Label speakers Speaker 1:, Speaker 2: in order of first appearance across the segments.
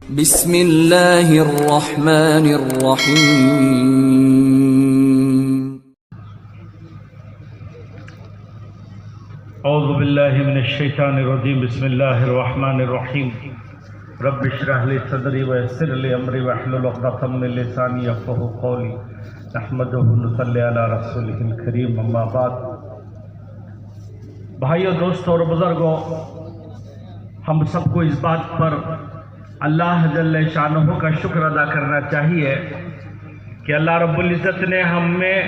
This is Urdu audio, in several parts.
Speaker 1: بسم اللہ الرحمن الرحیم
Speaker 2: اعوذ باللہ من الشیطان الرجیم بسم اللہ الرحمن الرحیم رب اشرح لی صدری ویسر لی امری واحلل عقدۃ من لسانی یفقہوا قولی نحمدہ ونصلی علی رسولہ الکریم اما بعد۔ بھائیو، دوستو اور بزرگوں، ہم سب کو اس بات پر اللہ جل شانہ کا شکر ادا کرنا چاہیے کہ اللہ رب العزت نے ہمیں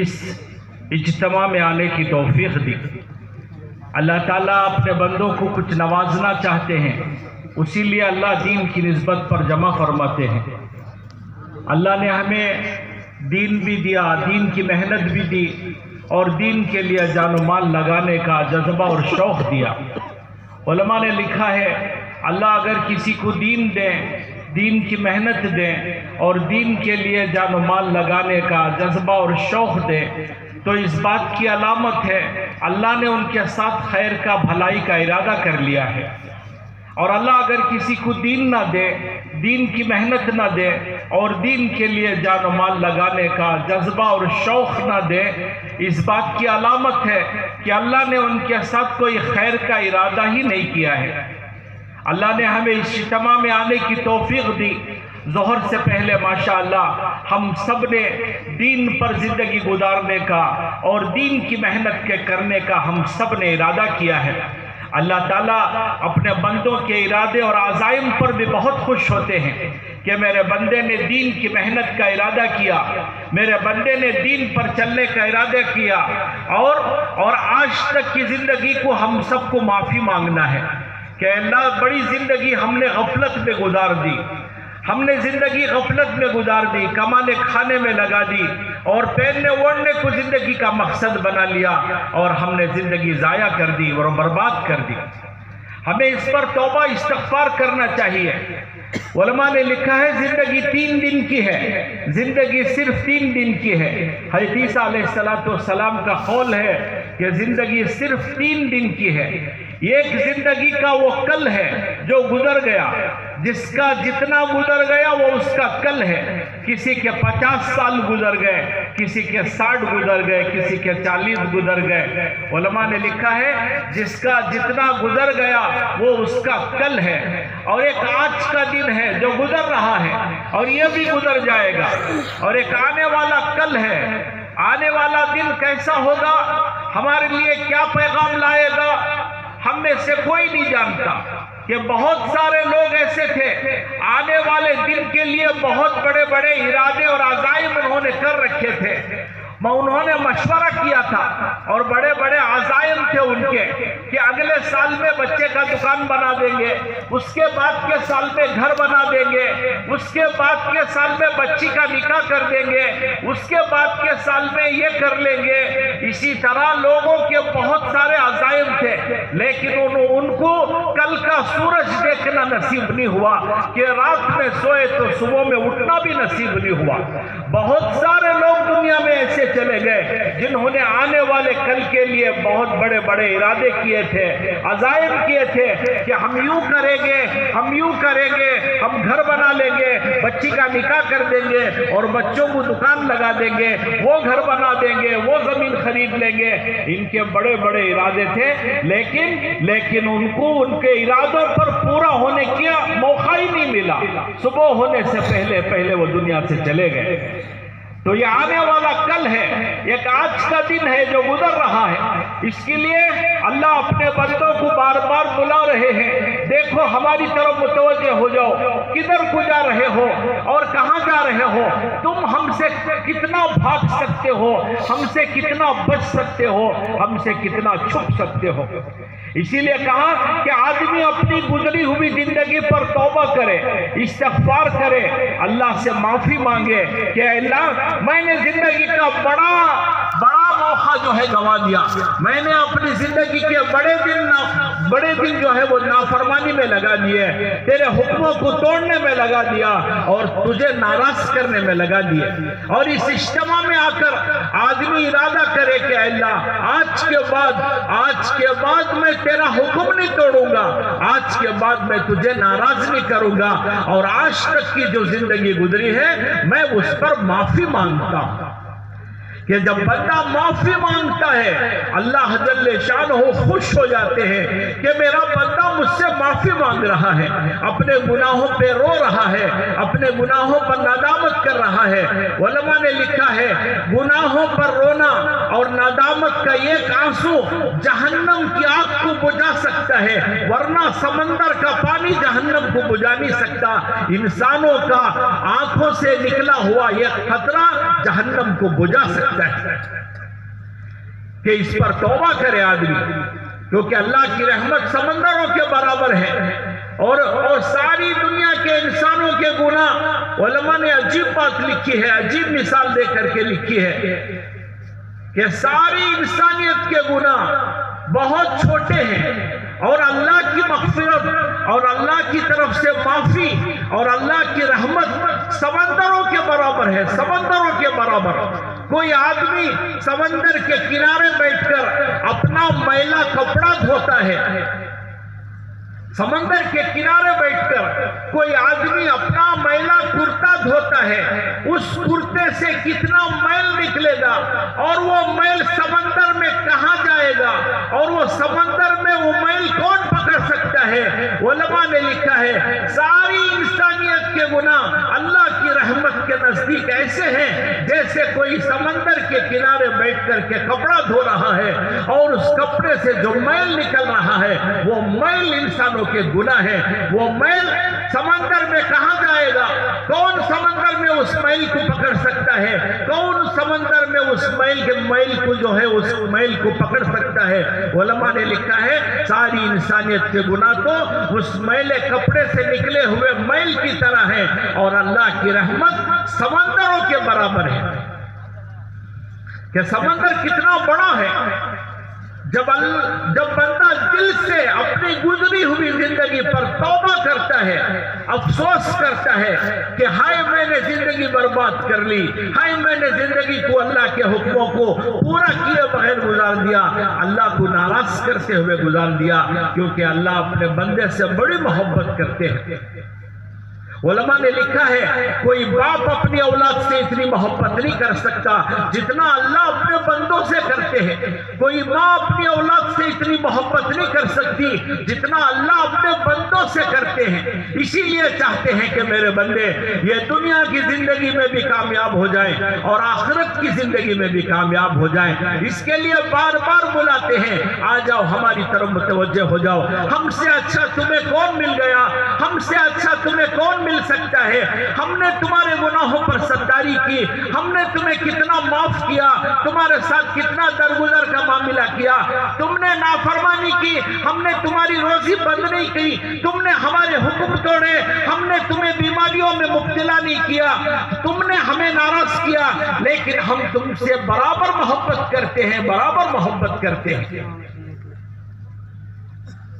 Speaker 2: اس اجتماع میں آنے کی توفیق دی۔ اللہ تعالیٰ اپنے بندوں کو کچھ نوازنا چاہتے ہیں، اسی لیے اللہ دین کی نسبت پر جمع فرماتے ہیں۔ اللہ نے ہمیں دین بھی دیا، دین کی محنت بھی دی، اور دین کے لیے جان و مال لگانے کا جذبہ اور شوق دیا۔ علماء نے لکھا ہے، اللہ اگر کسی کو دین دیں، دین کی محنت دیں اور دین کے لیے جان و مال لگانے کا جذبہ اور شوق دے تو اس بات کی علامت ہے اللہ نے ان کے ساتھ خیر کا، بھلائی کا ارادہ کر لیا ہے۔ اور اللہ اگر کسی کو دین نہ دے، دین کی محنت نہ دے اور دین کے لیے جان و مال لگانے کا جذبہ اور شوق نہ دے، اس بات کی علامت ہے کہ اللہ نے ان کے ساتھ کوئی خیر کا ارادہ ہی نہیں کیا ہے۔ اللہ نے ہمیں اس اجتماع میں آنے کی توفیق دی۔ ظہر سے پہلے ماشاءاللہ ہم سب نے دین پر زندگی گزارنے کا اور دین کی محنت کے کرنے کا ہم سب نے ارادہ کیا ہے۔ اللہ تعالیٰ اپنے بندوں کے ارادے اور عزائم پر بھی بہت خوش ہوتے ہیں کہ میرے بندے نے دین کی محنت کا ارادہ کیا، میرے بندے نے دین پر چلنے کا ارادہ کیا، اور آج تک کی زندگی کو ہم سب کو معافی مانگنا ہے کہ اللہ بڑی زندگی ہم نے غفلت میں گزار دی، ہم نے زندگی غفلت میں گزار دی، کمانے کھانے میں لگا دی اور پہننے اوڑھنے کو زندگی کا مقصد بنا لیا، اور ہم نے زندگی ضائع کر دی اور برباد کر دی۔ ہمیں اس پر توبہ استغفار کرنا چاہیے۔ علماء نے لکھا ہے زندگی 3 دن کی ہے، زندگی صرف 3 دن کی ہے۔ حضرت عیسیٰ علیہ السلام کا قول ہے کہ زندگی صرف 3 دن کی ہے۔ ایک زندگی کا وہ کل ہے جو گزر گیا، جس کا جتنا گزر گیا وہ اس کا کل ہے۔ کسی کے 50 سال گزر گئے، کسی کے 60 گزر گئے، کسی کے 40 گزر گئے۔ علماء نے لکھا ہے جس کا جتنا گزر گیا وہ اس کا کل ہے، اور ایک آج کا دن ہے جو گزر رہا ہے اور یہ بھی گزر جائے گا، اور ایک آنے والا کل ہے۔ آنے والا دن کیسا ہوگا، ہمارے لیے کیا پیغام لائے گا، ہم میں سے کوئی نہیں جانتا۔ کہ بہت سارے لوگ ایسے تھے آنے والے دن کے لیے بہت بڑے بڑے ارادے اور عزائم انہوں نے کر رکھے تھے، انہوں نے مشورہ کیا تھا اور بڑے بڑے عزائم تھے ان کے کہ اگلے سال میں بچے کا دکان بنا دیں گے، اس کے بعد کے سال میں گھر بنا دیں گے، اس کے بعد کے سال میں بچی کا نکاح کر دیں گے، اس کے بعد کے سال میں یہ کر لیں گے۔ اسی طرح لوگوں کے بہت سارے عزائم تھے، لیکن ان کو کل کا سورج دیکھنا نصیب نہیں ہوا کہ رات میں سوئے تو صبح میں اٹھنا بھی نصیب نہیں ہوا۔ بہت سارے لوگ دنیا میں ایسے چلے گئے جنہوں نے آنے والے کل کے لیے بہت بڑے بڑے ارادے کیے تھے، عزائم کیے تھے کہ ہم یوں کریں گے، ہم یوں کریں گے، ہم گھر بنا لیں گے، بچی کا نکاح کر دیں گے اور بچوں کو دکان لگا دیں گے، وہ گھر بنا دیں گے، وہ زمین خرید لیں گے۔ ان کے بڑے بڑے ارادے تھے، لیکن ان کو ان کے ارادوں پر پورا ہونے کا موقع ہی نہیں ملا۔ صبح ہونے سے پہلے وہ دنیا سے چلے گئے۔ تو یہ آنے والا کل ہے، ایک آج کا دن ہے جو گزر رہا ہے۔ اس کے لیے اللہ اپنے بندوں کو بار بار بلا رہے ہیں، دیکھو ہماری طرف متوجہ ہو جاؤ، کدھر کو جا رہے ہو اور کہاں جا رہے ہو، تم ہم سے کتنا بھاگ سکتے ہو، ہم سے کتنا بچ سکتے ہو، ہم سے کتنا چھپ سکتے ہو۔ اسی لیے کہا کہ آدمی اپنی گزری ہوئی زندگی پر توبہ کرے، استغفار کرے، اللہ سے معافی مانگے کہ اللہ میں نے زندگی کا بڑا موقع جو ہے گنوا دیا، میں نے اپنی زندگی کے بڑے دن جو ہے وہ نافرمانی میں لگا دیے، تیرے حکموں کو توڑنے میں لگا دیا اور تجھے ناراض کرنے میں لگا دیے۔ اور اس اجتماع میں آ کر آدمی ارادہ کرے کہ اللہ آج کے بعد میں تیرا حکم نہیں توڑوں گا، آج کے بعد میں تجھے ناراض نہیں کروں گا، اور آج تک کی جو زندگی گزری ہے میں اس پر معافی مانگتا ہوں۔ کہ جب بندہ معافی مانگتا ہے اللہ جل شانہ خوش ہو جاتے ہیں کہ میرا بندہ مجھ سے معافی مانگ رہا ہے، اپنے گناہوں پہ رو رہا ہے، اپنے گناہوں پر ندامت کر رہا ہے۔ علماء نے لکھا ہے گناہوں پر رونا اور ندامت کا ایک آنسو جہنم کی آگ کو بجھا سکتا ہے، ورنہ سمندر کا پانی جہنم کو بجھا نہیں سکتا۔ انسانوں کا آنکھوں سے نکلا ہوا یہ خطرہ جہنم کو بجھا سکتا ہے کہ اس پر توبہ کرے آدمی، کیونکہ اللہ کی رحمت سمندروں کے برابر ہے، اور ساری دنیا کے انسانوں کے گناہ، علماء نے عجیب بات لکھی ہے، عجیب مثال دے کر کے لکھی ہے کہ ساری انسانیت کے گناہ بہت چھوٹے ہیں، اور اللہ کی مغفرت اور اللہ کی طرف سے معافی اور اللہ کی رحمت سمندروں کے برابر ہے، سمندروں کے برابر۔ کوئی آدمی سمندر کے کنارے بیٹھ کر اپنا میلا کپڑا دھوتا ہے، سمندر کے کنارے بیٹھ کر کوئی آدمی اپنا میلا کرتا دھوتا ہے، اس کرتے سے کتنا میل نکلے گا، اور وہ میل سمندر میں کہاں جائے گا، اور وہ سمندر میں وہ میل کون پکڑ سکتا ہے؟ علماء نے لکھا ہے ساری انسانیت کے گناہ اللہ کی رحمت کے نزدیک ایسے ہیں جیسے کوئی سمندر کے کنارے بیٹھ کر کے کپڑا دھو رہا ہے، اور اس کپڑے سے جو میل نکل رہا ہے وہ میل انسانوں کے گناہ ہے۔ وہ میل سمندر میں کہاں جائے گا؟ کون سمندر میں اس میل کو پکڑ سکتا ہے؟ کون سمندر میں اس میل کو جو ہے اس میل کو پکڑ سکتا ہے؟ علماء نے لکھا ہے ساری انسانیت کے گناہ تو اس میلے کپڑے سے نکلے ہوئے میل کی طرح ہے، اور اللہ کی رحمت سمندروں کے برابر ہے۔ کہ سمندر کتنا بڑا ہے! جب بندہ دل سے اپنی گزری ہوئی زندگی پر توبہ کرتا ہے، افسوس کرتا ہے کہ ہائے میں نے زندگی برباد کر لی، ہائے میں نے زندگی کو اللہ کے حکموں کو پورا کیے بغیر گزار دیا، اللہ کو ناراض کرتے ہوئے گزار دیا، کیونکہ اللہ اپنے بندے سے بڑی محبت کرتے ہیں۔ علماء نے لکھا ہے کوئی باپ اپنی اولاد سے اتنی محبت نہیں کر سکتا جتنا اللہ اپنے بندوں سے کرتے ہیں، کوئی ماں اپنی اولاد سے اتنی محبت نہیں کر سکتی جتنا اللہ اپنے بندوں سے کرتے ہیں۔ اسی لیے چاہتے ہیں کہ میرے بندے یہ دنیا کی زندگی میں بھی کامیاب ہو جائیں اور آخرت کی زندگی میں بھی کامیاب ہو جائیں، اس کے لیے بار بار بلاتے ہیں آ جاؤ ہماری طرف متوجہ ہو جاؤ، ہم سے اچھا تمہیں کون مل گیا، ہم سے اچھا تمہیں کون مل سکتا ہے، ہم نے تمہارے گناہوں پر ستاری کی، ہم نے تمہیں کتنا معاف کیا، تمہارے ساتھ کتنا درگزر کا معاملہ کیا، تم نے نافرمانی کی، ہم نے تمہاری روزی بند نہیں کی، تم نے ہمارے حکم توڑے، ہم نے تمہیں بیماریوں میں مبتلا نہیں کیا، تم نے ہمیں ناراض کیا، لیکن ہم تم سے برابر محبت کرتے ہیں، برابر محبت کرتے ہیں۔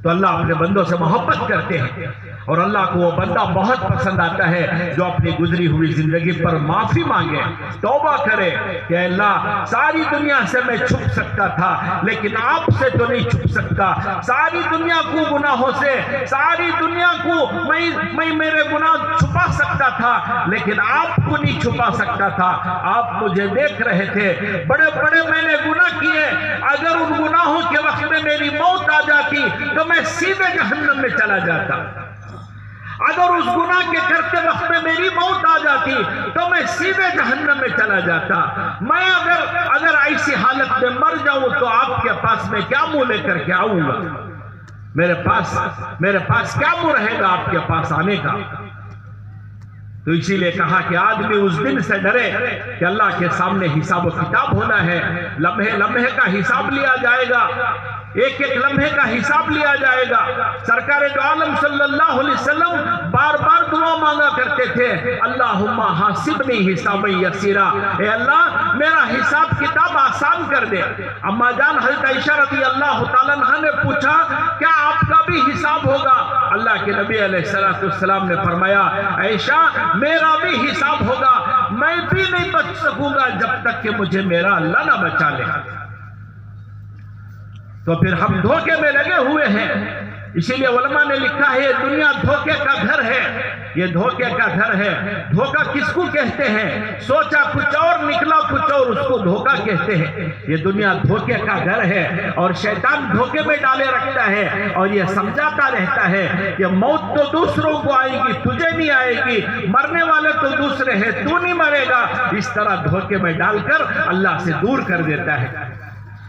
Speaker 2: تو اللہ اپنے بندوں سے محبت کرتے ہیں، اور اللہ کو وہ بندہ بہت پسند آتا ہے جو اپنی گزری ہوئی زندگی پر معافی مانگے، توبہ کرے کہ اللہ ساری دنیا سے میں چھپ سکتا تھا لیکن آپ سے تو نہیں چھپ سکتا، ساری دنیا کو گناہوں سے، ساری دنیا کو میں میرے گناہ چھپا سکتا تھا لیکن آپ کو نہیں چھپا سکتا تھا، آپ مجھے دیکھ رہے تھے، بڑے بڑے میں نے گناہ کیے، اگر ان گناہوں کے وقت میں میری موت آ جاتی تو میں سیدھے جہنم میں چلا جاتا، اگر اس گناہ کے کرتے وقت میں میری موت آ جاتی تو میں سیدھے جہنم میں چلا جاتا، میں اگر ایسی حالت میں مر جاؤں تو آپ کے پاس میں کیا منہ لے کر کے آؤں گا، میرے پاس کیا منہ رہے گا آپ کے پاس آنے کا؟ تو اسی لیے کہا کہ آدمی اس دن سے ڈرے کہ اللہ کے سامنے حساب و کتاب ہونا ہے، لمحے لمحے کا حساب لیا جائے گا، ایک ایک لمحے کا حساب لیا جائے گا۔ سرکار دو عالم صلی اللہ علیہ وسلم بار بار دعا مانگا کرتے تھے اللہم حاسبنی حسابا یسیرا، اے اللہ میرا حساب کتاب آسان کر دے۔ اما جان حضرت عائشہ رضی اللہ تعالیٰ عنہ نے پوچھا کیا آپ کا بھی حساب ہوگا؟ اللہ کے نبی علیہ السلام نے فرمایا عائشہ میرا بھی حساب ہوگا، میں بھی نہیں بچ سکوں گا جب تک کہ مجھے میرا اللہ نہ بچا لے۔ تو پھر ہم دھوکے میں لگے ہوئے ہیں، اسی لیے علماء نے لکھا ہے یہ دنیا دھوکے کا گھر ہے، یہ دھوکے کا گھر ہے۔ دھوکہ کس کو کہتے ہیں؟ سوچا کچھ اور نکلا کچھ اور، اس کو دھوکہ کہتے ہیں۔ یہ دنیا دھوکے کا گھر ہے اور شیطان دھوکے میں ڈالے رکھتا ہے اور یہ سمجھاتا رہتا ہے کہ موت تو دوسروں کو آئے گی، تجھے نہیں آئے گی، مرنے والے تو دوسرے ہیں، تو نہیں مرے گا۔ اس طرح دھوکے میں ڈال کر اللہ سے دور کر دیتا ہے،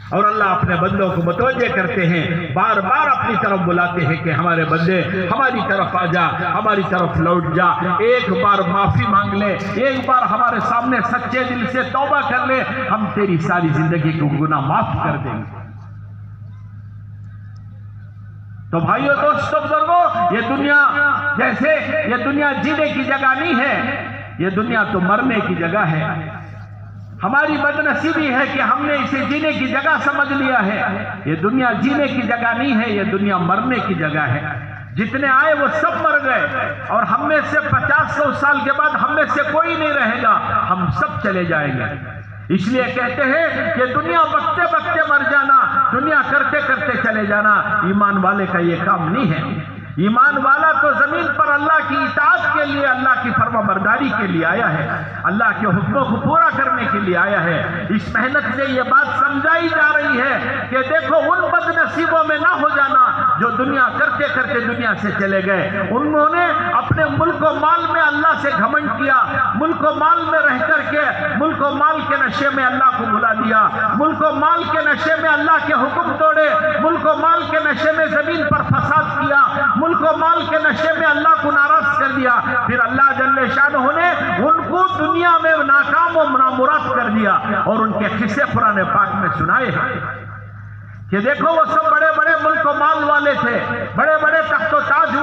Speaker 2: اور اللہ اپنے بندوں کو متوجہ کرتے ہیں، بار بار اپنی طرف بلاتے ہیں کہ ہمارے بندے ہماری طرف آ جا، ہماری طرف لوٹ جا، ایک بار معافی مانگ لے، ایک بار ہمارے سامنے سچے دل سے توبہ کر لے، ہم تیری ساری زندگی کو گناہ معاف کر دیں گے۔ تو بھائیو دوستو بزرگوں، یہ دنیا جیسے یہ دنیا جینے کی جگہ نہیں ہے، یہ دنیا تو مرنے کی جگہ ہے۔ ہماری بدنصیبی ہے کہ ہم نے اسے جینے کی جگہ سمجھ لیا ہے۔ یہ دنیا جینے کی جگہ نہیں ہے، یہ دنیا مرنے کی جگہ ہے۔ جتنے آئے وہ سب مر گئے، اور ہم میں سے 50-100 سال کے بعد ہم میں سے کوئی نہیں رہے گا، ہم سب چلے جائیں گے۔ اس لیے کہتے ہیں کہ دنیا بکتے بکتے مر جانا، دنیا کرتے کرتے چلے جانا ایمان والے کا یہ کام نہیں ہے۔ ایمان والا تو زمین پر اللہ کی اطاعت کے لیے، اللہ کی فرما برداری کے لیے آیا ہے، اللہ کے حکموں کو پورا کرنے کے لیے آیا ہے۔ اس محنت سے یہ بات سمجھائی جا رہی ہے کہ دیکھو ان بد نصیبوں میں نہ ہو جانا جو دنیا کرتے کرتے دنیا سے چلے گئے۔ انہوں نے اپنے ملک و مال میں اللہ سے گھمنڈ کیا، ملک و مال میں رہ کر کے ملک و مال کے نشے میں اللہ کو بلا دیا، ملک و مال کے نشے میں اللہ کے حکم توڑے، ملک و مال کے نشے میں زمین پر فساد کیا، ملک و مال کے نشے میں اللہ کو ناراض کر دیا۔ پھر اللہ جل شانہ نے ان کو دنیا میں ناکام و نامراد کر دیا، اور ان کے قصے قرآن پاک میں سنائے ہیں کہ دیکھو وہ سب بڑے بڑے ملک و مال والے تھے، بڑے بڑے تخت و تاج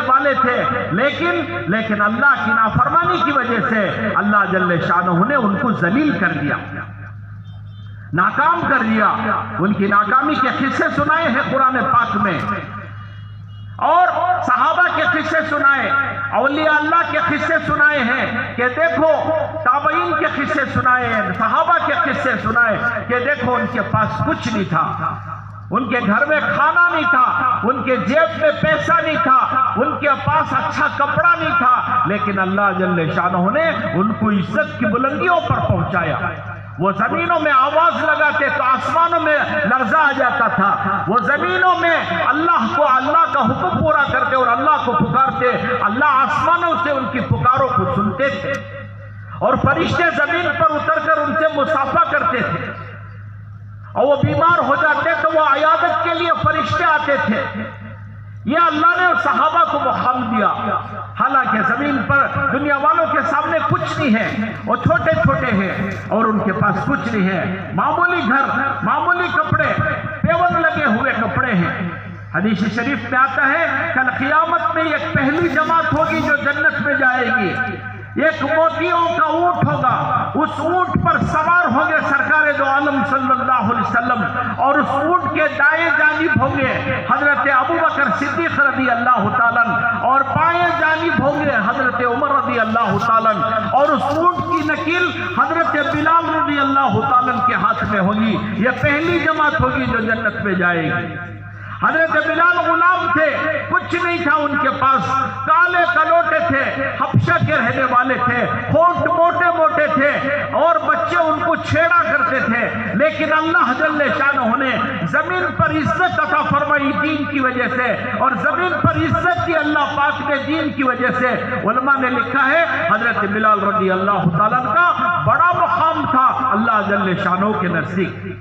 Speaker 2: والے تھے، لیکن اللہ کی نافرمانی کی وجہ سے اللہ جل شانہ نے ان کو ذلیل کر دیا، ناکام کر دیا۔ ان کی ناکامی کے قصے سنائے ہیں قرآن پاک میں، اور صحابہ کے قصے سنائے، اولیاء اللہ کے قصے سنائے ہیں کہ دیکھو، تابعین کے قصے سنائے ہیں، صحابہ کے قصے سنائے کہ دیکھو ان کے پاس کچھ نہیں تھا، ان کے گھر میں کھانا نہیں تھا، ان کے جیب میں پیسہ نہیں تھا، ان کے پاس اچھا کپڑا نہیں تھا، لیکن اللہ جل شانہ نے ان کو عزت کی بلندیوں پر پہنچایا۔ وہ زمینوں میں آواز لگاتے تو آسمانوں میں لرزہ آ جاتا تھا، وہ زمینوں میں اللہ کا حکم پورا کرتے اور اللہ کو پکارتے، اللہ آسمانوں سے ان کی پکاروں کو سنتے تھے، اور فرشتے زمین پر اتر کر ان سے مصافحہ کرتے تھے، اور وہ بیمار ہو جاتے تو وہ عیادت کے لیے فرشتے آتے تھے۔ یہ اللہ نے صحابہ کو مقام دیا، حالانکہ زمین پر دنیا والوں کے سامنے کچھ نہیں ہے، وہ چھوٹے چھوٹے ہیں اور ان کے پاس کچھ نہیں ہے، معمولی گھر، معمولی کپڑے، پیون لگے ہوئے کپڑے ہیں۔ حدیث شریف میں آتا ہے کل قیامت میں ایک پہلی جماعت ہوگی جو جنت میں جائے گی، ایک موتیوں کا اونٹ ہوگا، اس اونٹ پر سوار ہوں گے سرکار دو عالم صلی اللہ علیہ وسلم، اور اس اونٹ کے دائیں جانب ہوں گے حضرت ابوبکر صدیق رضی اللہ تعالیٰ، اور بائیں جانب ہوں گے حضرت عمر رضی اللہ تعالیٰ، اور اس اونٹ کی نکیل حضرت بلال رضی اللہ تعالیٰ کے ہاتھ میں ہوگی۔ یہ پہلی جماعت ہوگی جو جنت میں جائے گی۔ حضرت بلال غلام تھے، کچھ نہیں تھا ان کے پاس، کالے کلوٹے تھے، حبشہ کے رہنے والے تھے، ہونٹ موٹے موٹے تھے، اور بچے ان کو چھیڑا کرتے تھے، لیکن اللہ جل شانہ نے زمین پر عزت عطا فرمائی دین کی وجہ سے، اور زمین پر عزت کی اللہ پاک نے دین کی وجہ سے۔ علماء نے لکھا ہے حضرت بلال رضی اللہ تعالیٰ کا بڑا مقام تھا اللہ جل شانہ کے نزدیک،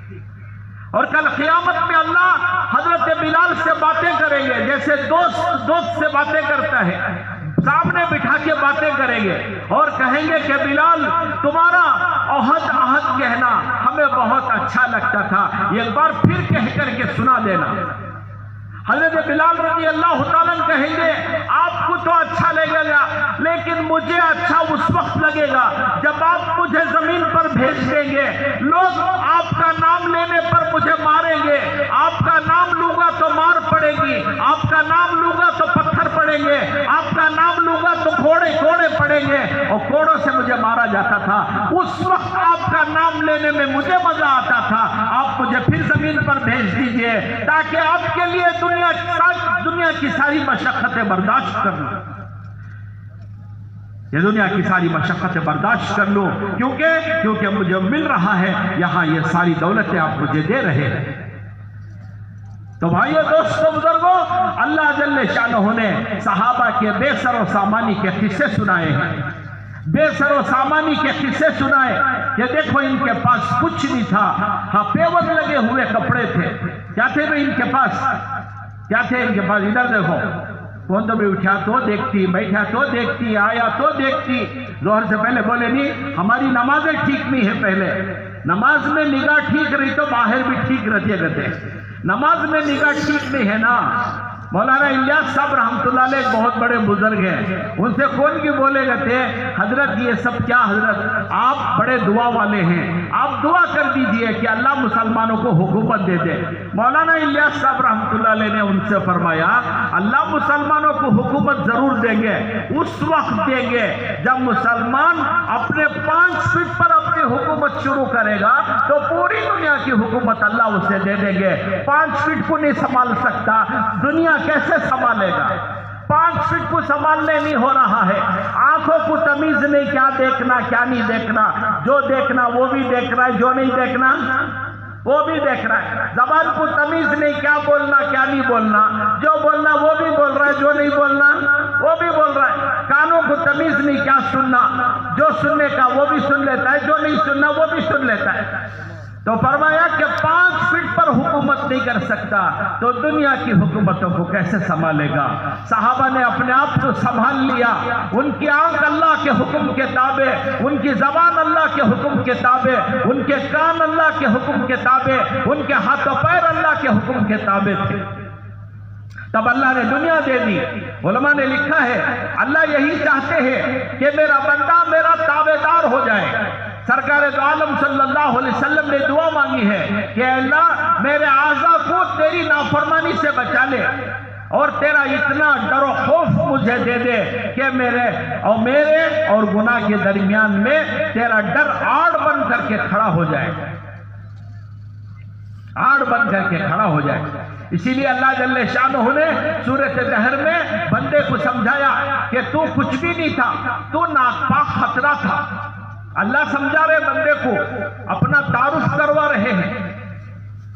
Speaker 2: اور کل قیامت میں اللہ حضرت بلال سے باتیں کریں گے، جیسے دوست سے باتیں کرتا ہے، سامنے بٹھا کے باتیں کریں گے اور کہیں گے کہ بلال تمہارا عہد کہنا ہمیں بہت اچھا لگتا تھا، ایک بار پھر کہہ کر کے سنا دینا۔ حضرت بلال رضی اللہ تعالیٰ کہیں گے آپ کو تو اچھا لگے گا، لیکن لیکن مجھے اچھا اس وقت لگے گا جب آپ مجھے زمین پر بھیج دیں گے، لوگ آپ کا نام لینے پر مجھے ماریں گے، آپ کا نام لوں گا تو مار پڑے گی، آپ کا نام لوں گا تو پتھر پڑیں گے، آپ کا نام لوں گا تو کوڑے پڑیں گے، اور کوڑوں سے مجھے مارا جاتا تھا۔ اس وقت آپ کا نام لینے میں مجھے مزہ آتا تھا، آپ مجھے پھر زمین پر بھیج دیجئے تاکہ آپ کے لیے دنیا کی ساری مشقتیں برداشت کر لوں، یہ دنیا کی ساری مشقتیں برداشت کر لوں، کیونکہ مجھے مل رہا ہے یہاں یہ ساری دولتیں آپ مجھے دے رہے ہیں۔ تو بھائیو، دوستو، بزرگوں، اللہ جل شانہ نے صحابہ کے بے سر و سامانی کے قصے سنائے ہیں، بے سر و سامانی کے قصے سنائے کہ دیکھو ان کے پاس کچھ نہیں تھا، ہاں پیور لگے ہوئے کپڑے تھے، کیا تھے ان کے پاس؟ کیا تھے ان کے پاس؟ ادھر دیکھو، کون تو بھی اٹھا تو دیکھتی، بیٹھا تو دیکھتی، آیا تو دیکھتی۔ ظہر سے پہلے بولے نہیں ہماری نمازیں ٹھیک نہیں ہے، پہلے نماز میں نگاہ ٹھیک رہی تو باہر بھی ٹھیک رہتے گتے، نماز میں نگاہ ٹھیک نہیں ہے نا۔ مولانا الیاس صاحب رحمت اللہ علیہ ایک بہت بڑے بزرگ ہیں، ان سے کون کی بولے گا تھے حضرت یہ سب کیا حضرت، آپ بڑے دعا والے ہیں، آپ دعا کر دیجئے کہ اللہ مسلمانوں کو حکومت دے دے۔ مولانا الیاس صاحب رحمت اللہ علیہ نے ان سے فرمایا اللہ مسلمانوں کو حکومت ضرور دیں گے، اس وقت دیں گے جب مسلمان اپنے 5 فٹ پر اپنی حکومت شروع کرے گا تو پوری دنیا کی حکومت اللہ اسے دے دیں گے۔ 5 فٹ کو نہیں سنبھال سکتا، دنیا کیسے سنبھالے گا؟ 5 فٹ کو سنبھالنے نہیں ہو رہا ہے، آنکھوں کو تمیز نہیں کیا دیکھنا کیا نہیں دیکھنا، جو دیکھنا وہ بھی دیکھ رہا ہے، جو نہیں دیکھنا وہ بھی دیکھ رہا ہے، زبان کو تمیز نہیں کیا بولنا کیا نہیں بولنا، جو بولنا وہ بھی بول رہا ہے، جو نہیں بولنا وہ بھی بول رہا ہے، کانوں کو تمیز نہیں کیا سننا، جو سننے کا وہ بھی سن لیتا ہے، جو نہیں سننا وہ بھی سن لیتا ہے۔ تو فرمایا کہ 5 فٹ پر حکومت نہیں کر سکتا تو دنیا کی حکومتوں کو کیسے سنبھالے گا؟ صحابہ نے اپنے آپ کو سنبھال لیا، ان کی آنکھ اللہ کے حکم کے تابع، ان کی زبان اللہ کے حکم کے تابع، ان کے کان اللہ کے حکم کے تابع، ان کے ہاتھ و پیر اللہ کے حکم کے تابع تھے۔ تب اللہ نے دنیا دے دی۔ علماء نے لکھا ہے اللہ یہی چاہتے ہیں کہ میرا بندہ میرا تابعدار ہو جائے۔ سرکار دو عالم صلی اللہ علیہ وسلم نے دعا مانگی ہے کہ اللہ میرے اعضاء کو تیری نافرمانی سے بچا لے اور تیرا اتنا ڈر و خوف مجھے دے دے کہ میرے اور گناہ کے درمیان میں تیرا ڈر آڑ بن کر کے کھڑا ہو جائے، آڑ بن کر کے کھڑا ہو جائے۔ اسی لیے اللہ جل شانہ نے سورۃ دہر میں بندے کو سمجھایا کہ تو کچھ بھی نہیں تھا، تو ناپاک خطرہ تھا۔ اللہ سمجھا رہے بندے کو، اپنا تعارف کروا رہے ہیں،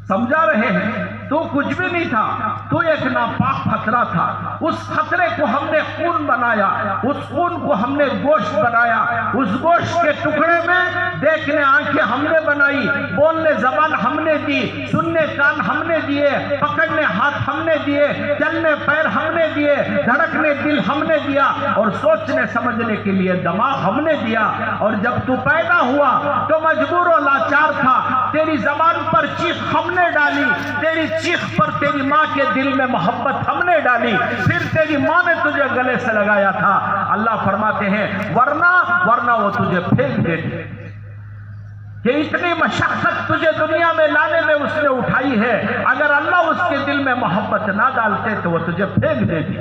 Speaker 2: سمجھا رہے ہیں تو کچھ بھی نہیں تھا، تو ایک ناپاک خطرہ تھا۔ اس خطرے کو ہم نے خون بنایا، اس خون کو ہم نے گوشت بنایا، اس گوشت کے ٹکڑے میں دیکھنے آنکھیں ہم نے بنائی، بولنے زبان ہم نے دی، سننے کان ہم نے دیے، پکڑنے ہاتھ ہم نے دیے، چلنے پیر ہم نے دیے، دھڑکنے دل ہم نے دیا، اور سوچنے سمجھنے کے لیے دماغ ہم نے دیا۔ اور جب تو پیدا ہوا تو مجبور و لاچار تھا، تیری زبان پر چیخ ہم نے ڈالی، تیری چیخ پر تیری ماں کے دل میں محبت ہم نے ڈالی، پھر تیری ماں نے تجھے گلے سے لگایا تھا۔ اللہ فرماتے ہیں ورنہ وہ تجھے پھینک دیتی، کہ اتنی مشقت تجھے دنیا میں لانے میں اس نے اٹھائی ہے، اگر اللہ اس کے دل میں محبت نہ ڈالتے تو وہ تجھے پھینک دیتی۔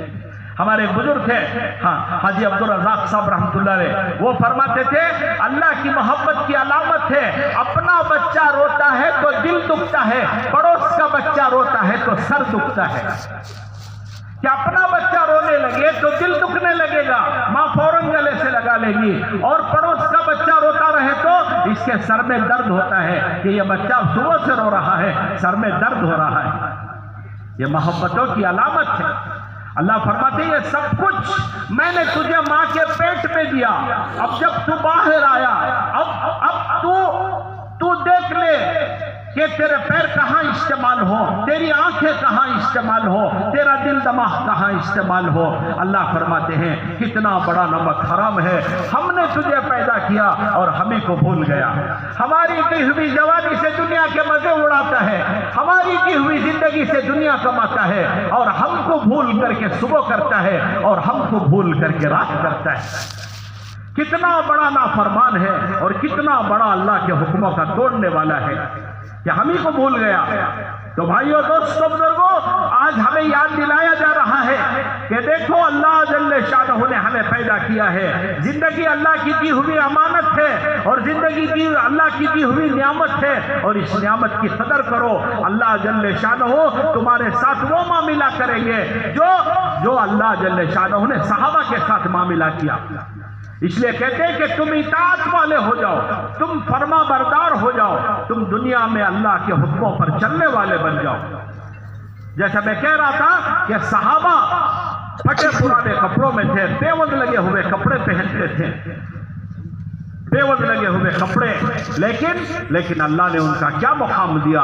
Speaker 2: ہمارے بزرگ تھے حاجی عبدالرزاق صاحب رحمت اللہ علیہ، وہ فرماتے تھے اللہ کی محبت کی علامت ہے اپنا بچہ روتا ہے تو دل دکھتا ہے، پڑوس کا بچہ روتا ہے تو سر دکھتا ہے۔ کہ اپنا بچہ رونے لگے تو دل دکھنے لگے گا، ماں فوراً گلے سے لگا لے گی، اور پڑوس کا بچہ روتا رہے تو اس کے سر میں درد ہوتا ہے کہ یہ بچہ صبح سے رو رہا ہے، سر میں درد ہو رہا ہے۔ یہ محبتوں کی علامت ہے۔ اللہ فرماتے ہیں یہ سب کچھ میں نے تجھے ماں کے پیٹ میں دیا، اب جب تو باہر آیا اب تو دیکھ لے کہ تیرے پیر کہاں استعمال ہو، تیری آنکھیں کہاں استعمال ہو، تیرا دل دماغ کہاں استعمال ہو۔ اللہ فرماتے ہیں کتنا بڑا نمک حرام ہے، ہم نے تجھے پیدا کیا اور ہمیں کو بھول گیا، ہماری کی ہوئی جوانی سے دنیا کے مزے اڑاتا ہے، ہماری کی ہوئی زندگی سے دنیا کماتا ہے، اور ہم کو بھول کر کے صبح کرتا ہے اور ہم کو بھول کر کے رات کرتا ہے۔ کتنا بڑا نافرمان ہے اور کتنا بڑا اللہ کے حکموں کا توڑنے والا ہے کہ ہم ہی کو بھول گیا۔ تو بھائیو دوستو بزرگو، آج ہمیں یاد دلایا جا رہا ہے کہ دیکھو اللہ جل شانہ نے ہمیں پیدا کیا ہے، زندگی اللہ کی دی ہوئی امانت ہے اور زندگی کی اللہ کی دی ہوئی نعمت ہے، اور اس نعمت کی قدر کرو۔ اللہ جل شانہ تمہارے ساتھ وہ معاملہ کریں گے جو اللہ جل شانہ نے صحابہ کے ساتھ معاملہ کیا۔ اس لیے کہتے ہیں کہ تم اطاعت والے ہو جاؤ، تم فرما بردار ہو جاؤ، تم دنیا میں اللہ کے حکموں پر چلنے والے بن جاؤ۔ جیسا میں کہہ رہا تھا کہ صحابہ پھٹے پرانے کپڑوں میں تھے، پیوند لگے ہوئے کپڑے پہنتے تھے، پیوند لگے ہوئے کپڑے، لیکن اللہ نے ان کا کیا مقام دیا،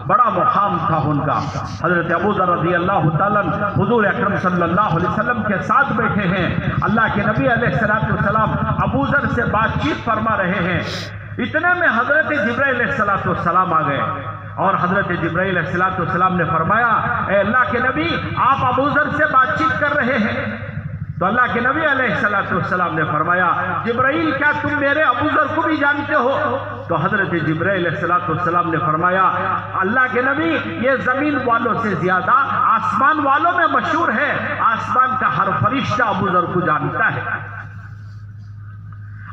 Speaker 2: بڑا مقام تھا ان کا۔ حضرت ابو ذر رضی اللہ تعالیٰ حضور اکرم صلی اللہ علیہ وسلم کے ساتھ بیٹھے ہیں، اللہ کے نبی علیہ السلام ابو ذر سے بات چیت فرما رہے ہیں، اتنے میں حضرت جبرائیل علیہ السلام آ گئے، اور حضرت جبرائیل علیہ السلام نے فرمایا اے اللہ کے نبی آپ ابو ذر سے بات چیت کر رہے ہیں؟ تو اللہ کے نبی علیہ السلام نے فرمایا جبرائیل کیا تم میرے ابو ذر کو بھی جانتے ہو؟ تو حضرت جبرائیل علیہ السلام نے فرمایا اللہ کے نبی یہ زمین والوں سے زیادہ آسمان والوں میں مشہور ہے، آسمان کا ہر فرشتہ ابو ذر کو جانتا ہے۔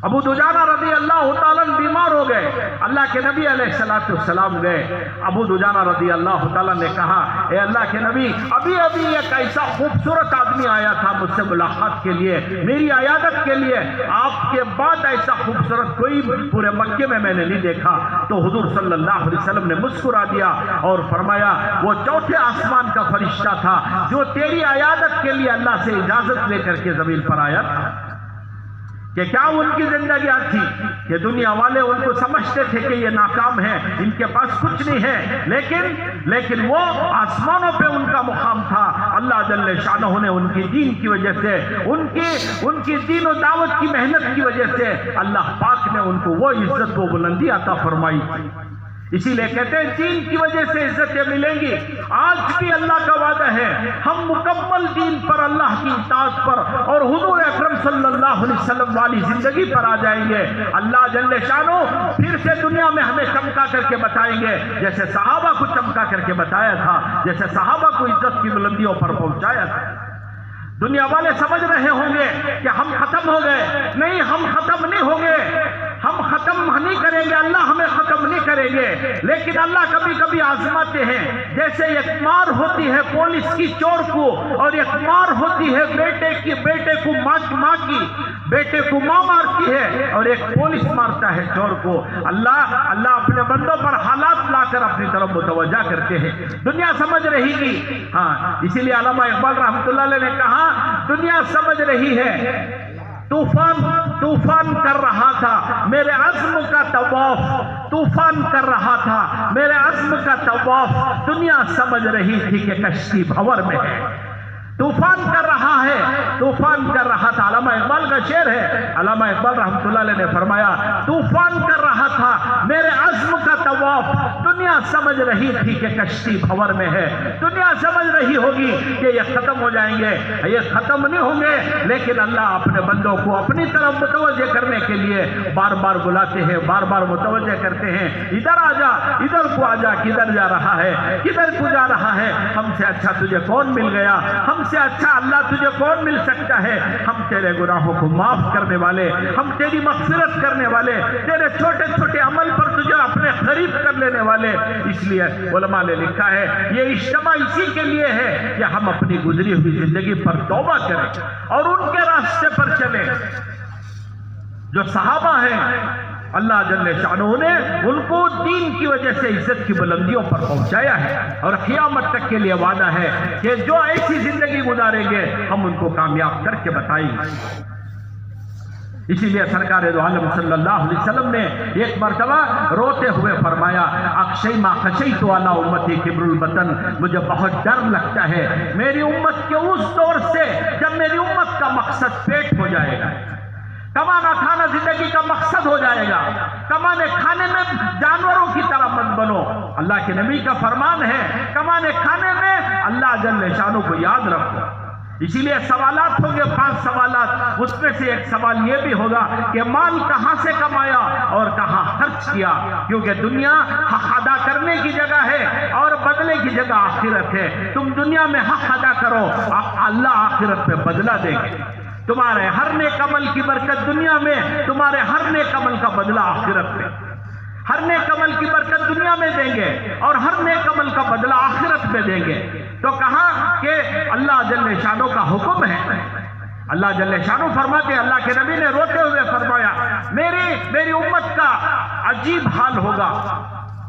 Speaker 2: ابو دجانہ رضی اللہ تعالیٰ بیمار ہو گئے، اللہ کے نبی علیہ السلام گئے، ابو دجانہ رضی اللہ تعالیٰ نے کہا اے اللہ کے نبی ابھی ایک ایسا خوبصورت آدمی آیا تھا مجھ سے ملاقات کے لیے، میری عیادت کے لیے، آپ کے بعد ایسا خوبصورت کوئی پورے مکے میں نے نہیں دیکھا۔ تو حضور صلی اللہ علیہ وسلم نے مسکرا دیا اور فرمایا وہ چوتھے آسمان کا فرشتہ تھا جو تیری عیادت کے لیے اللہ سے اجازت لے کر کے زمین پر آیا تھا۔ کہ کیا ان کی زندگی تھی کہ دنیا والے ان کو سمجھتے تھے کہ یہ ناکام ہے، ان کے پاس کچھ نہیں ہے، لیکن وہ آسمانوں پہ ان کا مقام تھا۔ اللہ جل شانہ نے ان کی دین کی وجہ سے، ان کی دین و دعوت کی محنت کی وجہ سے اللہ پاک نے ان کو وہ عزت و بلندی عطا فرمائی۔ اسی لیے کہتے ہیں دین کی وجہ سے عزتیں ملیں گی۔ آج بھی اللہ کا وعدہ ہے ہم مکمل دین پر، اللہ کی اطاعت پر اور حضور اکرم صلی اللہ علیہ وسلم والی زندگی پر آ جائیں گے۔ اللہ جل شانہ پھر سے دنیا میں ہمیں چمکا کر کے بتائیں گے، جیسے صحابہ کو چمکا کر کے بتایا تھا، جیسے صحابہ کو عزت کی بلندیوں پر پہنچایا تھا۔ دنیا والے سمجھ رہے ہوں گے کہ ہم ختم ہو گئے، نہیں ہم ختم نہیں ہوں گے، ہم ختم نہیں کریں گے، اللہ ہمیں ختم نہیں کریں گے، لیکن اللہ کبھی کبھی آزماتے ہیں۔ جیسے ایک مار ہوتی ہے پولیس کی چور کو، اور ایک مار ہوتی ہے بیٹے کو ماں کی، بیٹے کو ماں مارتی ہے اور ایک پولیس مارتا ہے چور کو۔ اللہ اپنے بندوں پر حالات لا کر اپنی طرف متوجہ کرتے ہیں۔ دنیا سمجھ رہی تھی، ہاں اسی لیے علامہ اقبال رحمۃ اللہ علیہ نے کہا دنیا سمجھ رہی ہے طوفان کر رہا تھا میرے عزم کا طواف، طوفان کر رہا تھا میرے عزم کا طواف، دنیا سمجھ رہی تھی کہ کشتی بھور میں ہے۔ طوفان کر رہا تھا، علامہ اقبال کا شعر ہے، علامہ اقبال رحمۃ اللہ علیہ نے فرمایا طوفان کر رہا تھا میرے عزم کا طواف، دنیا سمجھ رہی تھی کہ کشتی بھور میں ہے۔ دنیا سمجھ رہی ہوگی کہ یہ ختم ہو جائیں گے، یہ ختم نہیں ہوں گے، لیکن اللہ اپنے بندوں کو اپنی طرف متوجہ کرنے کے لیے بار بار بلاتے ہیں، بار بار متوجہ کرتے ہیں، ادھر آ جا، ادھر کو آ جا، کدھر جا رہا ہے، کدھر کو جا رہا ہے، ہم سے اچھا تجھے کون مل گیا، ہم سے اچھا اللہ تجھے کون مل سکتا ہے، ہم تیرے گناہوں کو معاف کرنے والے، ہم تیری مغفرت کرنے والے، تیرے چھوٹے چھوٹے عمل پر تجھے اپنے قریب کر لینے والے۔ اس لیے علماء نے لکھا ہے یہ اجتماع اسی کے لیے ہے کہ ہم اپنی گزری ہوئی زندگی پر توبہ کریں اور ان کے راستے پر چلیں جو صحابہ ہیں۔ اللہ جل شانہ نے ان کو دین کی وجہ سے عزت کی بلندیوں پر پہنچایا ہے، اور قیامت تک کے لیے وعدہ ہے کہ جو ایسی زندگی گزاریں گے ہم ان کو کامیاب کر کے بتائیں گے۔ اسی لیے سرکار دو عالم صلی اللہ علیہ وسلم نے ایک مرتبہ روتے ہوئے فرمایا اکشی ما خشیت علی امتی کبر البطن، مجھے بہت ڈر لگتا ہے میری امت کے اس دور سے جب میری امت کا مقصد پیٹ ہو جائے گا، کمانا کھانا زندگی کا مقصد ہو جائے گا، کمانے کھانے میں جانوروں کی طرح مت بنو۔ اللہ کے نبی کا فرمان ہے کمانے کھانے میں اللہ جل شانہ کو یاد رکھو۔ اسی لیے سوالات ہوں گے 5 سوالات، اس میں سے ایک سوال یہ بھی ہوگا کہ مال کہاں سے کمایا اور کہاں خرچ کیا، کیونکہ دنیا حق ادا کرنے کی جگہ ہے اور بدلے کی جگہ آخرت ہے۔ تم دنیا میں حق ادا کرو، اللہ آخرت پہ بدلہ دیں گے۔ تمہارے ہر نیک عمل کی برکت دنیا میں، تمہارے ہر نیک عمل کا بدلہ آخرت میں۔ ہر نیک عمل کی برکت دنیا میں دیں گے اور ہر نیک عمل کا بدلہ آخرت میں دیں گے۔ تو کہا کہ اللہ جل شانہ کا حکم ہے، اللہ جل شانہ فرماتے، اللہ کے نبی نے روتے ہوئے فرمایا میری امت کا عجیب حال ہوگا،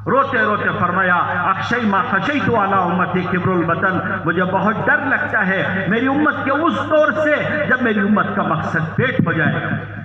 Speaker 2: روتے روتے فرمایا اخشی ما خشیت علی امتی کبر البطن، مجھے بہت ڈر لگتا ہے میری امت کے اس دور سے جب میری امت کا مقصد پیٹ ہو جائے گا۔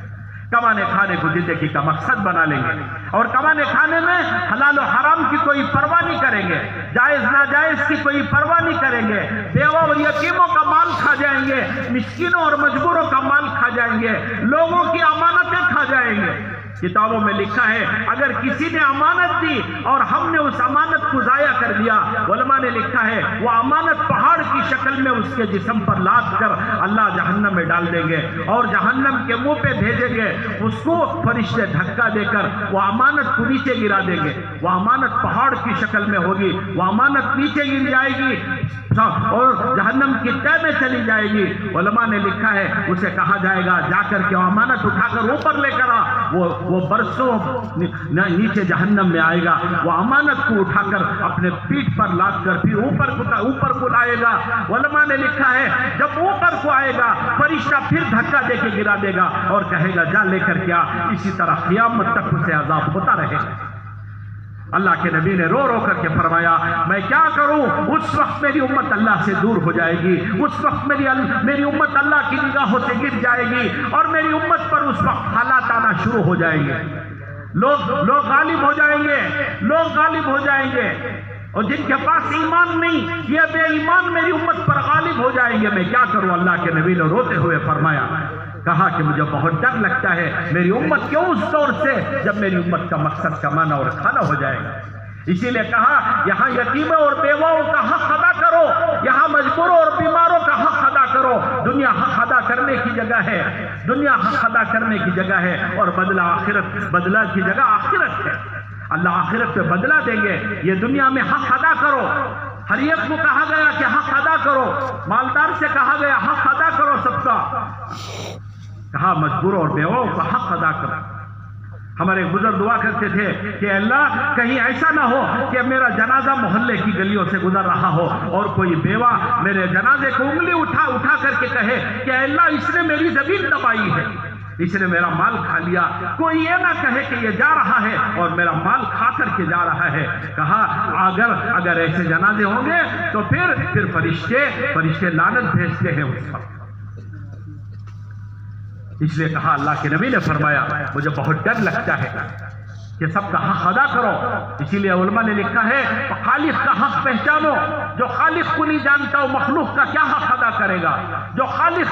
Speaker 2: کمانے کھانے کو زندگی کا مقصد بنا لیں گے اور کمانے کھانے میں حلال و حرام کی کوئی پرواہ نہیں کریں گے، جائز ناجائز کی کوئی پرواہ نہیں کریں گے، بیوہ اور یتیموں کا مال کھا جائیں گے، مسکینوں اور مجبوروں کا مال کھا جائیں گے، لوگوں کی امانتیں کھا جائیں گے۔ کتابوں میں لکھا ہے اگر کسی نے امانت دی اور ہم نے اس امانت کو ضائع کر دیا، علماء نے لکھا ہے وہ امانت پہاڑ کی شکل میں اس کے جسم پر لاد کر اللہ جہنم میں ڈال دیں گے اور جہنم کے منہ پہ بھیجیں گے، اس کو فرشتے دھکا دے کر وہ امانت کو نیچے گرا دیں گے۔ وہ امانت پہاڑ کی شکل میں ہوگی، وہ امانت نیچے گر جائے گی اور جہنم کی تہ میں چلی جائے گی۔ علماء نے لکھا ہے اسے کہا جائے گا جا کر کے امانت اٹھا کر اوپر لے کر آ، وہ برسوں نیچے جہنم میں آئے گا، وہ امانت کو اٹھا کر اپنے پیٹھ پر لاد کر پھر اوپر کو لائے گا۔ علماء نے لکھا ہے جب اوپر کو آئے گا فرشتہ پھر دھکا دے کے گرا دے گا اور کہے گا جا لے کر کیا، اسی طرح قیامت تک اسے عذاب ہوتا رہے گا۔ اللہ کے نبی نے رو رو کر کے فرمایا میں کیا کروں، اس وقت میری امت اللہ سے دور ہو جائے گی، اس وقت میری امت اللہ کی نگاہوں سے گر جائے گی اور میری امت پر اس وقت حالات آنا شروع ہو جائیں گے، لوگ غالب ہو جائیں گے، لوگ غالب ہو جائیں گے اور جن کے پاس ایمان نہیں یہ بے ایمان میری امت پر غالب ہو جائیں گے، میں کیا کروں۔ اللہ کے نبی نے روتے ہوئے فرمایا، کہا کہ مجھے بہت ڈر لگتا ہے میری امت کے اس دور سے جب میری امت کا مقصد کمانا اور کھانا ہو جائے گا۔ اسی لیے کہا یہاں یتیموں اور بیواؤں کا حق ادا کرو، یہاں مجبوروں اور بیماروں کا حق ادا کرو۔ دنیا حق ادا کرنے کی جگہ ہے، دنیا حق ادا کرنے کی جگہ ہے اور بدلہ کی جگہ آخرت ہے۔ اللہ آخرت پہ بدلہ دیں گے، یہ دنیا میں حق ادا کرو۔ ہر ایک کو کہا گیا کہ حق ادا کرو، مالدار سے کہا گیا حق ادا کرو سب کا، کہا مجبوروں اور بیواؤں کا حق ادا کرو۔ ہمارے بزرگ دعا کرتے تھے کہ اللہ کہیں ایسا نہ ہو کہ میرا جنازہ محلے کی گلیوں سے گزر رہا ہو اور کوئی بیوہ میرے جنازے کو انگلی اٹھا کر کے کہے کہ اللہ اس نے میری زمین دبائی ہے، اس نے میرا مال کھا لیا۔ کوئی یہ نہ کہے کہ یہ جا رہا ہے اور میرا مال کھا کر کے جا رہا ہے۔ کہا اگر ایسے جنازے ہوں گے تو پھر فرشتے لعنت بھیجتے ہیں اس پر۔ اس لیے کہا اللہ کے نبی نے فرمایا مجھے بہت ڈر لگتا ہے کہ سب کا حق ادا کرو۔ اسی لیے علماء نے لکھا ہے خالق کا حق پہچانو، جو خالق کو نہیں جانتا وہ مخلوق کا کیا حق ادا کرے گا، جو خالق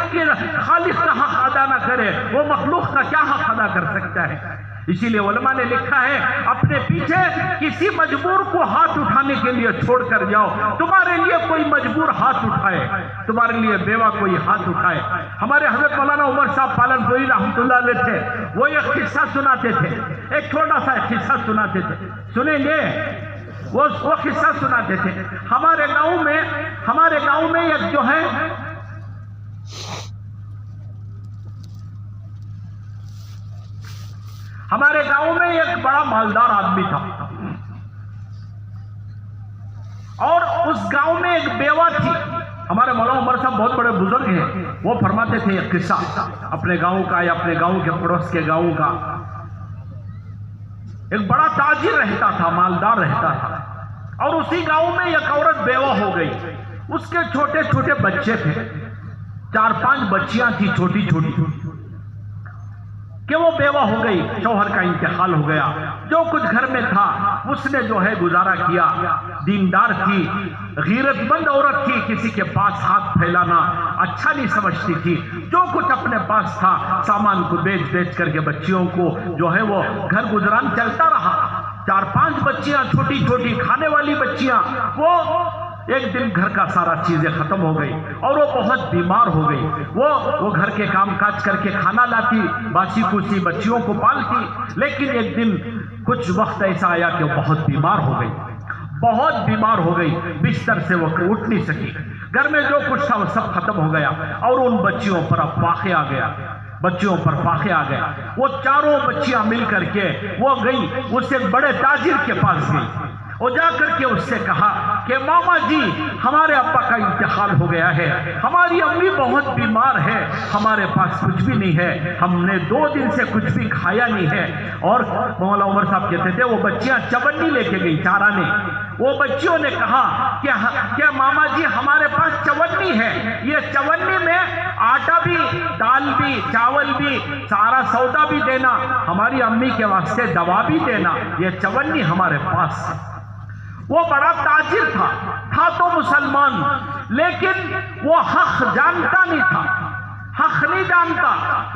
Speaker 2: کا حق ادا نہ کرے وہ مخلوق کا کیا حق ادا کر سکتا ہے۔ اسی لیے علماء نے لکھا ہے اپنے پیچھے کسی مجبور کو ہاتھ اٹھانے کے لیے چھوڑ کر جاؤ، تمہارے لیے کوئی مجبور ہاتھ اٹھائے، تمہارے لیے بیوہ کوئی ہاتھ اٹھائے۔ ہمارے حضرت مولانا عمر صاحب پالن پوری رحمۃ اللہ علیہ تھے، وہ ایک قصہ سناتے تھے، ایک چھوٹا سا قصہ سناتے تھے، سنیں گے؟ وہ قصہ سناتے تھے ہمارے گاؤں میں ایک جو ہے ہمارے گاؤں میں ایک بڑا مالدار آدمی تھا اور اس گاؤں میں ایک بیوہ تھی۔ ہمارے مولانا عمر صاحب بہت بڑے بزرگ ہیں، وہ فرماتے تھے ایک قصہ اپنے گاؤں کا یا اپنے گاؤں کے پڑوس کے گاؤں کا۔ ایک بڑا تاجر رہتا تھا، مالدار رہتا تھا اور اسی گاؤں میں ایک عورت بیوہ ہو گئی، اس کے چھوٹے چھوٹے بچے تھے، 4-5 بچیاں تھی چھوٹی چھوٹی کہ وہ بیوہ ہو گئی، شوہر کا انتقال ہو گیا، جو کچھ گھر میں تھا اس نے جو ہے گزارا کیا۔ دیندار تھی، غیرت مند عورت تھی، کسی کے پاس ہاتھ پھیلانا اچھا نہیں سمجھتی تھی، جو کچھ اپنے پاس تھا سامان کو بیچ کر کے بچیوں کو جو ہے وہ گھر گزران چلتا رہا۔ 4-5 بچیاں چھوٹی چھوٹی کھانے والی بچیاں، وہ ایک دن گھر کا سارا چیزیں ختم ہو گئی اور وہ بہت بیمار ہو گئی. وہ گھر کے کام کاج کر کے کھانا لاتی، باسی کوسی بچیوں کو پالتی، لیکن ایک دن کچھ وقت ایسا آیا کہ وہ بہت بیمار ہو گئی، بہت بیمار ہو گئی. بستر سے وہ اٹھ نہیں سکی. گھر میں جو کچھ تھا وہ سب ختم ہو گیا اور ان بچیوں پر اب فاقے آ گیا، بچیوں پر فاقے آ گیا. وہ چاروں بچیاں مل کر کے وہ گئی، اس ایک بڑے تاجر کے پاس گئی. وہ جا کر کے اس سے کہا کہ ماما جی ہمارے ابا کا انتقال ہو گیا ہے، ہماری امی بہت بیمار ہے، ہمارے پاس کچھ بھی نہیں ہے، ہم نے 2 دن سے کچھ بھی کھایا نہیں ہے. اور مولا عمر صاحب کہتے تھے وہ بچیاں چونی لے کے گئی چارانے. وہ بچیوں نے کہا کہ ماما جی ہمارے پاس چونی ہے، یہ چونی میں آٹا بھی، دال بھی، چاول بھی، سارا سودا بھی دینا، ہماری امی کے واسطے دوا بھی دینا، یہ چونی ہمارے پاس. وہ بڑا تاجر تھا تو مسلمان، لیکن وہ حق جانتا نہیں تھا، حق نہیں جانتا.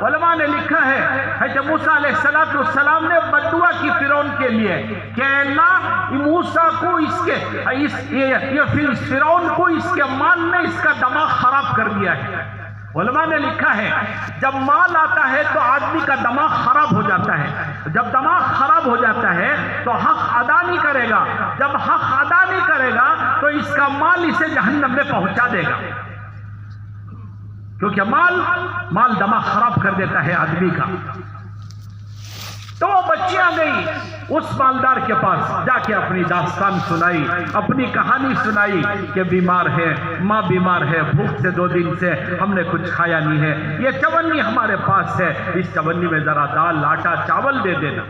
Speaker 2: علماء نے لکھا ہے حضرت موسیٰ علیہ السلام نے بددعا کی فرعون کے لیے کہ اللہ موسیٰ کو فرعون کو اس کے مال نے اس کا دماغ خراب کر دیا ہے. علماء نے لکھا ہے جب مال آتا ہے تو آدمی کا دماغ خراب ہو جاتا ہے، جب دماغ خراب ہو جاتا ہے تو حق ادا نہیں کرے گا، جب حق ادا نہیں کرے گا تو اس کا مال اسے جہنم میں پہنچا دے گا، کیونکہ مال دماغ خراب کر دیتا ہے آدمی کا. تو وہ بچیاں گئی اس مالدار کے پاس، جا کے اپنی داستان سنائی، اپنی کہانی سنائی کہ بیمار ہے، ماں بیمار ہے، بھوک سے 2 دن سے ہم نے کچھ کھایا نہیں ہے، یہ چونی ہمارے پاس ہے، اس چونی میں ذرا دال آٹا چاول دے دینا.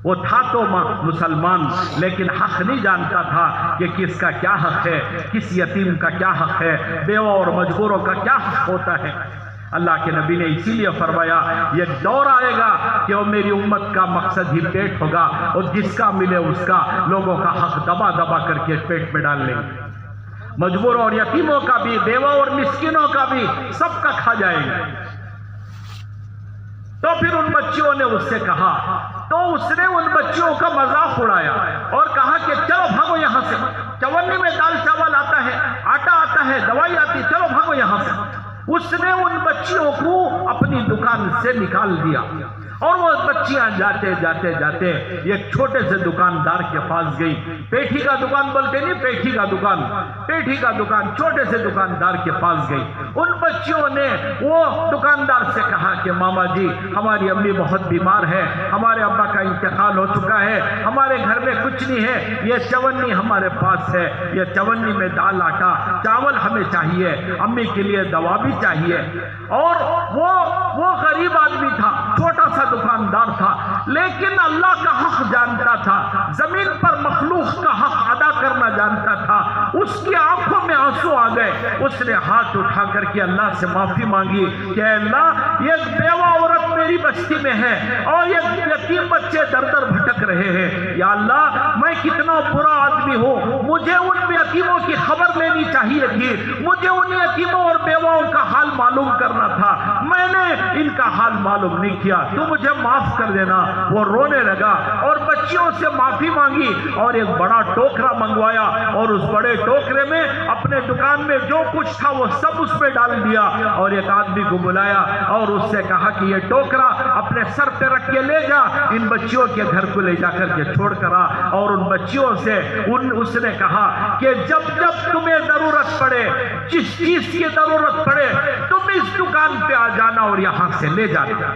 Speaker 2: وہ تھا تو مسلمان، لیکن حق نہیں جانتا تھا کہ کس کا کیا حق ہے، کس یتیم کا کیا حق ہے، بیوہ اور مجبوروں کا کیا حق ہوتا ہے. اللہ کے نبی نے اسی لیے فرمایا یہ دور آئے گا کہ وہ میری امت کا مقصد ہی پیٹ ہوگا، اور جس کا ملے اس کا لوگوں کا حق دبا دبا کر کے پیٹ میں ڈال لیں گے. مجبوروں اور یتیموں کا بھی، بیوہ اور مسکینوں کا بھی، سب کا کھا جائیں گے. تو پھر ان بچیوں نے اس سے کہا، تو اس نے ان بچیوں کا مذاق اڑایا اور کہا کہ چلو بھاگو یہاں سے، چونی میں دال چاول آتا ہے، آٹا آتا ہے، دوائی آتی، چلو بھاگو یہاں سے. اس نے ان بچیوں کو اپنی دکان سے نکال دیا اور وہ بچیاں جاتے جاتے جاتے ایک چھوٹے سے دکاندار کے پاس گئی. پیٹھی کا دکان بولتے نہیں، پیٹھی کا دکان چھوٹے سے دکاندار کے پاس گئی. ان بچیوں نے وہ دکاندار سے کہا کہ ماما جی ہماری امی بہت بیمار ہے، ہمارے ابا کا انتقال ہو چکا ہے، ہمارے گھر میں کچھ نہیں ہے، یہ چونی ہمارے پاس ہے، یہ چونی میں دال آٹا چاول ہمیں چاہیے، امی کے لیے دوا بھی چاہیے. اور وہ غریب آدمی تھا، چھوٹا سا دکاندار تھا، لیکن اللہ کا حق جانتا تھا، زمین پر مخلوق کا حق ادا کرنا جانتا تھا. اس کی آنکھوں میں آنسو آ گئے. اس نے ہاتھ اٹھا کر کے اللہ سے معافی مانگی کہ اے اللہ یہ بیوہ عورت میری بستی میں ہے اور یہ یتیم بچے در در بھٹک رہے ہیں، یا اللہ میں کتنا برا آدمی ہوں، مجھے ان یتیموں کی خبر لینی چاہیے تھی، مجھے ان یتیموں اور بیواؤں کا حال معلوم کرنا تھا، میں نے ان کا حال معلوم نہیں کیا، تو مجھے معاف کر دینا. وہ رونے لگا اور بچیوں سے معافی مانگی اور ایک بڑا ٹوکرا منگوایا اور اس بڑے ٹوکرے میں اپنے دکان میں جو کچھ تھا وہ سب اس میں ڈال دیا اور ایک آدمی کو بلایا اور اس سے کہا کہ یہ ٹوکرا اپنے سر پہ رکھ کے لے جا، ان بچیوں کے گھر کو لے جا کر کے چھوڑ کر آ. اور ان بچیوں سے اس نے کہا کہ جب تمہیں ضرورت پڑے، جس چیز کی ضرورت پڑے تم اس دکان پہ آ جانا اور یہاں سے لے جانا.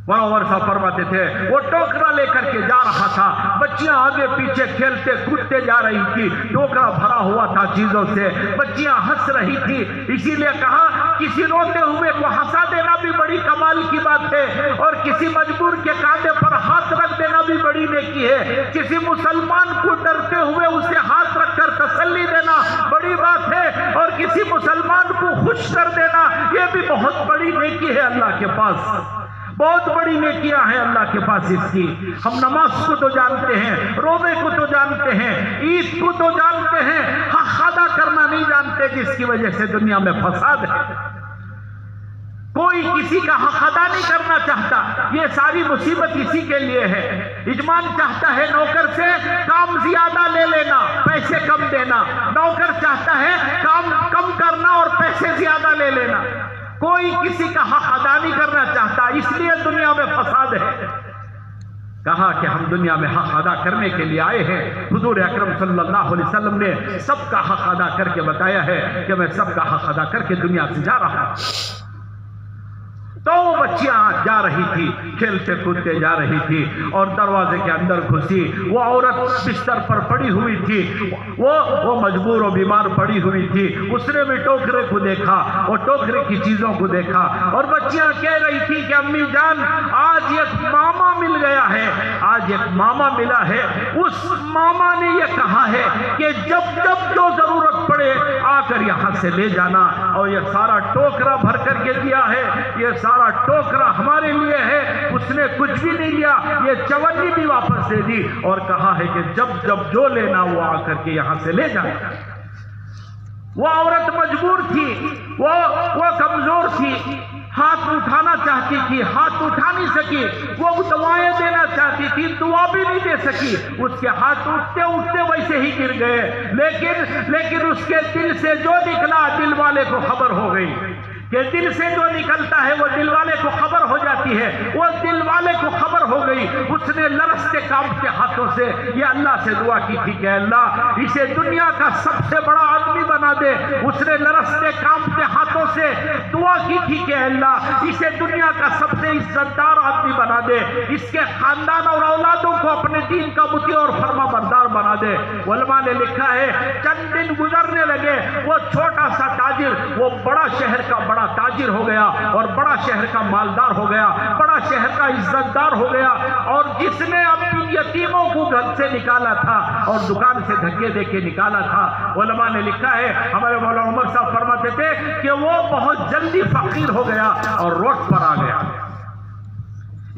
Speaker 2: عمر صاحب فرماتے تھے وہ ٹوکرا لے کر کے جا رہا تھا، بچیاں آگے پیچھے کھیلتے کودتے جا رہی تھی، ٹوکرا بھرا ہوا تھا چیزوں سے، بچیاں ہنس رہی تھی. اسی لیے کہا کسی روتے ہوئے کو ہنسا دینا بھی بڑی کمال کی بات ہے، اور کسی مجبور کے کاندھے پر ہاتھ رکھ دینا بھی بڑی نیکی ہے. کسی مسلمان کو ڈرتے ہوئے اسے ہاتھ رکھ کر تسلی دینا بڑی بات ہے، اور کسی مسلمان کو خوش کر دینا یہ بھی بہت بڑی نیکی ہے. اللہ کے پاس بہت بڑی نیکیاں ہیں اللہ کے پاس اس کی. ہم نماز کو تو جانتے ہیں، روزے کو تو جانتے ہیں، عید کو تو جانتے ہیں، حق ادا کرنا نہیں جانتے، جس کی وجہ سے دنیا میں فساد ہے. کوئی کسی کا حق ادا نہیں کرنا چاہتا. یہ ساری مصیبت اسی کے لیے ہے. یجمان چاہتا ہے نوکر سے کام زیادہ لے لینا، پیسے کم دینا. نوکر چاہتا ہے کام کم کرنا اور پیسے زیادہ لے لینا. کوئی کسی کا حق ادا نہیں کرنا چاہتا. اس لیے دنیا میں فساد ہے. کہا کہ ہم دنیا میں حق ادا کرنے کے لیے آئے ہیں. حضور اکرم صلی اللہ علیہ وسلم نے سب کا حق ادا کر کے بتایا ہے کہ میں سب کا حق ادا کر کے دنیا سے جا رہا ہوں. تو وہ بچیاں جا رہی تھی، کھیلتے کودتے جا رہی تھی اور دروازے کے اندر گھسی. وہ عورت بستر پر پڑی ہوئی تھی، وہ مجبور و بیمار پڑی ہوئی تھی. اس نے بھی ٹوکرے کو دیکھا اور ٹوکرے کی چیزوں کو دیکھا اور بچیاں کہہ رہی تھی کہ امی جان آج ایک ماما مل گیا ہے، آج ایک ماما ملا ہے. اس ماما نے یہ کہا ہے کہ جب جب جو ضرورت پڑے آ کر یہاں سے لے جانا. اور یہ سارا ٹوکرا بھر کر کے دیا ہے، یہ سارا ٹوکرا ہمارے لیے ہے. اس نے کچھ بھی نہیں لیا، یہ چونی بھی واپس دے دی اور کہا ہے کہ جب جب جو لینا وہ آ کر کے یہاں سے لے جائے. وہ عورت مجبور تھی، وہ کمزور تھی، ہاتھ اٹھانا چاہتی تھی، ہاتھ اٹھا نہیں سکی. وہ دعائیں دینا چاہتی تھی، دعا بھی نہیں دے سکی. اس کے ہاتھ اٹھتے اٹھتے ویسے ہی گر گئے. لیکن اس کے دل سے جو نکلا دل والے کو خبر ہو گئی کہ دل سے جو نکلتا ہے وہ دل والے کو خبر ہو جاتی ہے. وہ دل والے کو خبر ہو گئی. اس نے لرزتے کانپتے ہاتھوں سے یہ اللہ سے دعا کی تھی کہ اللہ اسے دنیا کا سب سے بڑا آدمی بنا دے. اس نے لرزتے کانپتے ہاتھوں سے دعا کی تھی کہ اللہ اسے دنیا کا سب سے عزت دار آدمی بنا دے. اس کے خاندان اور اولادوں کو اپنے دین کا مطیع اور فرما بردار بنا دے. علماء نے لکھا ہے چند دن گزرنے لگے، وہ چھوٹا سا تاجر وہ بڑا شہر کا بڑا تاجر ہو گیا اور بڑا شہر کا مالدار ہو گیا، بڑا شہر کا عزت دار ہو گیا. اور جس نے اپنی یتیموں کو گھر سے نکالا تھا اور دکان سے دھکے دے کے نکالا تھا، علماء نے لکھا ہے ہمارے مولانا عمر صاحب فرماتے تھے کہ وہ بہت جلدی فقیر ہو گیا اور روڈ پر آ گیا.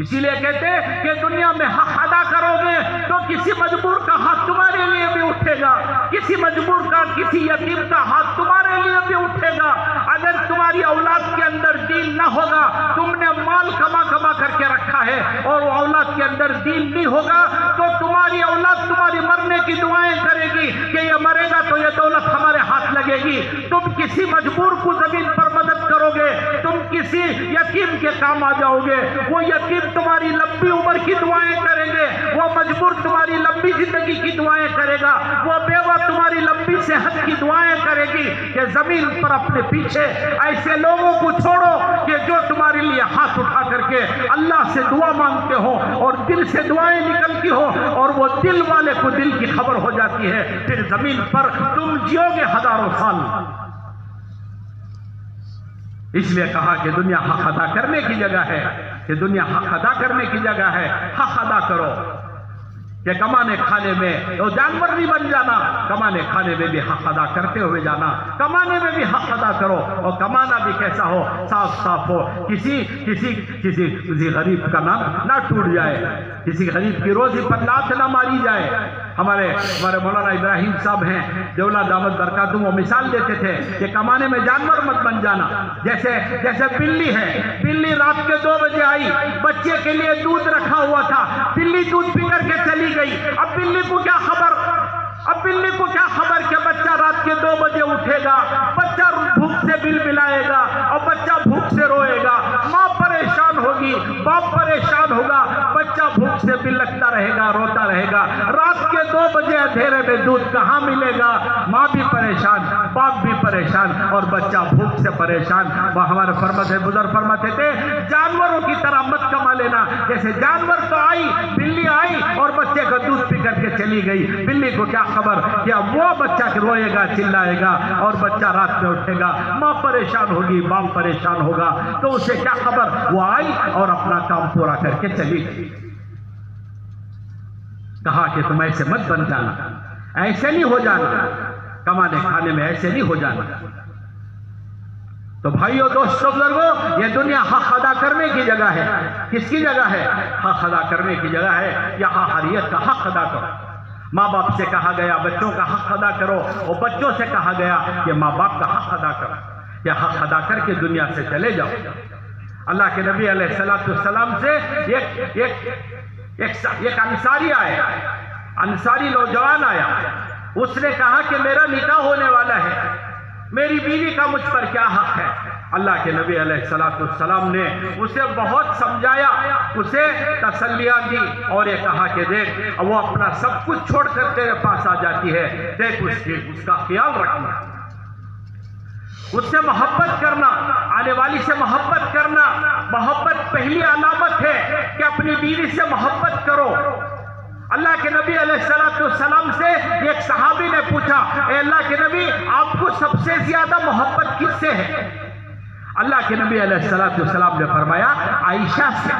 Speaker 2: اسی لیے کہتے ہیں کہ دنیا میں حق ادا کرو گے تو کسی مجبور کا ہاتھ تمہارے لیے بھی اٹھے گا، کسی مجبور کا کسی یتیم کا ہاتھ تمہارے لیے بھی اٹھے گا. اگر تمہاری اولاد کے اندر دین نہ ہوگا، تم نے مال کما کر کے رکھا ہے اور وہ اولاد کے اندر دین نہیں ہوگا تو تمہاری اولاد تمہاری مرنے کی دعائیں کرے گی کہ یہ مرے گا تو یہ دولت ہمارے ہاتھ لگے گی. تم کسی مجبور کو زمین پر مدد کرو گے، تم کسی یتیم کے کام آ جاؤ گے، وہ یتیم تمہاری لمبی عمر کی دعائیں کریں گے، وہ مجبور تمہاری لمبی زندگی کی دعائیں کرے گا، وہ بیوہ تمہاری لمبی صحت کی دعائیں کرے گی. کہ زمین پر اپنے پیچھے ایسے لوگوں کو چھوڑو کہ جو تمہارے لیے ہاتھ اٹھا کر کے اللہ سے دعا مانگتے ہو اور دل سے دعائیں نکلتی ہو اور وہ دل والے کو دل کی خبر ہو جاتی ہے. پھر زمین پر تم جیو گے ہزاروں سال. اس لیے کہا کہ دنیا حق ادا کرنے کی جگہ ہے، کہ دنیا حق ادا کرنے کی جگہ ہے. حق ادا کرو کہ کمانے کھانے میں تو جانور نہیں بن جانا، کمانے کھانے میں بھی حق ادا کرتے ہوئے جانا. کمانے میں بھی حق ادا کرو اور کمانا بھی کیسا ہو، صاف ہو. کسی غریب کا نام نہ ٹوٹ جائے، کسی غریب کی روزی پر لات نہ ماری جائے. ہمارے مولانا ابراہیم صاحب ہیں دیولا دامت برکاتہم، وہ مثال دیتے تھے کہ کمانے میں جانور مت بن جانا. جیسے بلی ہے، بلی رات کے 2 بجے آئی، بچے کے لیے دودھ رکھا ہوا تھا، بلی دودھ پی کر کے چلی گئی. اب بلی کو کیا خبر کہ بچہ رات کے 2 بجے اٹھے گا، بچہ بھوک سے بلبلائے گا اور بچہ بھوک سے روئے گا. ماں پریشان ہوگی، باپ پریشان ہوگا، بچہ بھوک سے بلکتا رہے گا، روتا رہے گا. رات کے 2 بجے اندھیرے میں دودھ کہاں ملے گا؟ ماں بھی پریشان، باپ بھی پریشان اور بچہ بھوک سے پریشان. وہ ہمارے بزرگ فرماتے تھے جانوروں کی طرح مت کما لینا. جیسے جانور تو آئی، بلی آئی اور بچے کا دودھ پی کر کے چلی گئی. بلی کو کیا خبر کہ وہ بچہ روئے گا، چلائے گا اور بچہ رات میں اٹھے گا. ماں پریشان ہوگی، باپ پریشان ہوگا، تو اسے کیا خبر؟ وہ آئی اور اپنا کام پورا کر کے چلی گئی. کہا کہ تم ایسے مت بن جانا، ایسے نہیں ہو جانا، کمانے کھانے میں ایسے نہیں ہو جانا. تو بھائیو، دوستو، بزرگوں، یہ دنیا حق ادا کرنے کی جگہ ہے. کس کی جگہ ہے؟ حق ادا کرنے کی جگہ ہے. یہاں حریت کا حق ادا کرو. ماں باپ سے کہا گیا بچوں کا حق ادا کرو، اور بچوں سے کہا گیا کہ ماں باپ کا حق ادا کرو. یہ حق ادا کر کے دنیا سے چلے جاؤ. اللہ کے نبی علیہ السلام سے ایک انصاری آیا، انصاری نوجوان آیا، اس نے کہا کہ میرا نکاح ہونے والا ہے، میری بیوی کا مجھ پر کیا حق ہے؟ اللہ کے نبی علیہ السلام نے اسے بہت سمجھایا، اسے تسلیاں دی اور یہ کہا کہ دیکھ وہ اپنا سب کچھ چھوڑ کر تیرے پاس آ جاتی ہے، دیکھ اس کا خیال رکھنا، اس سے محبت کرنا، آنے والی سے محبت کرنا۔ محبت پہلی علامت ہے کہ اپنی بیوی سے محبت کرو۔ اللہ کے نبی علیہ السلام سے ایک صحابی نے پوچھا، اے اللہ کے نبی آپ کو سب سے زیادہ محبت کس سے ہے؟ اللہ کے نبی علیہ السلام نے فرمایا عائشہ سے۔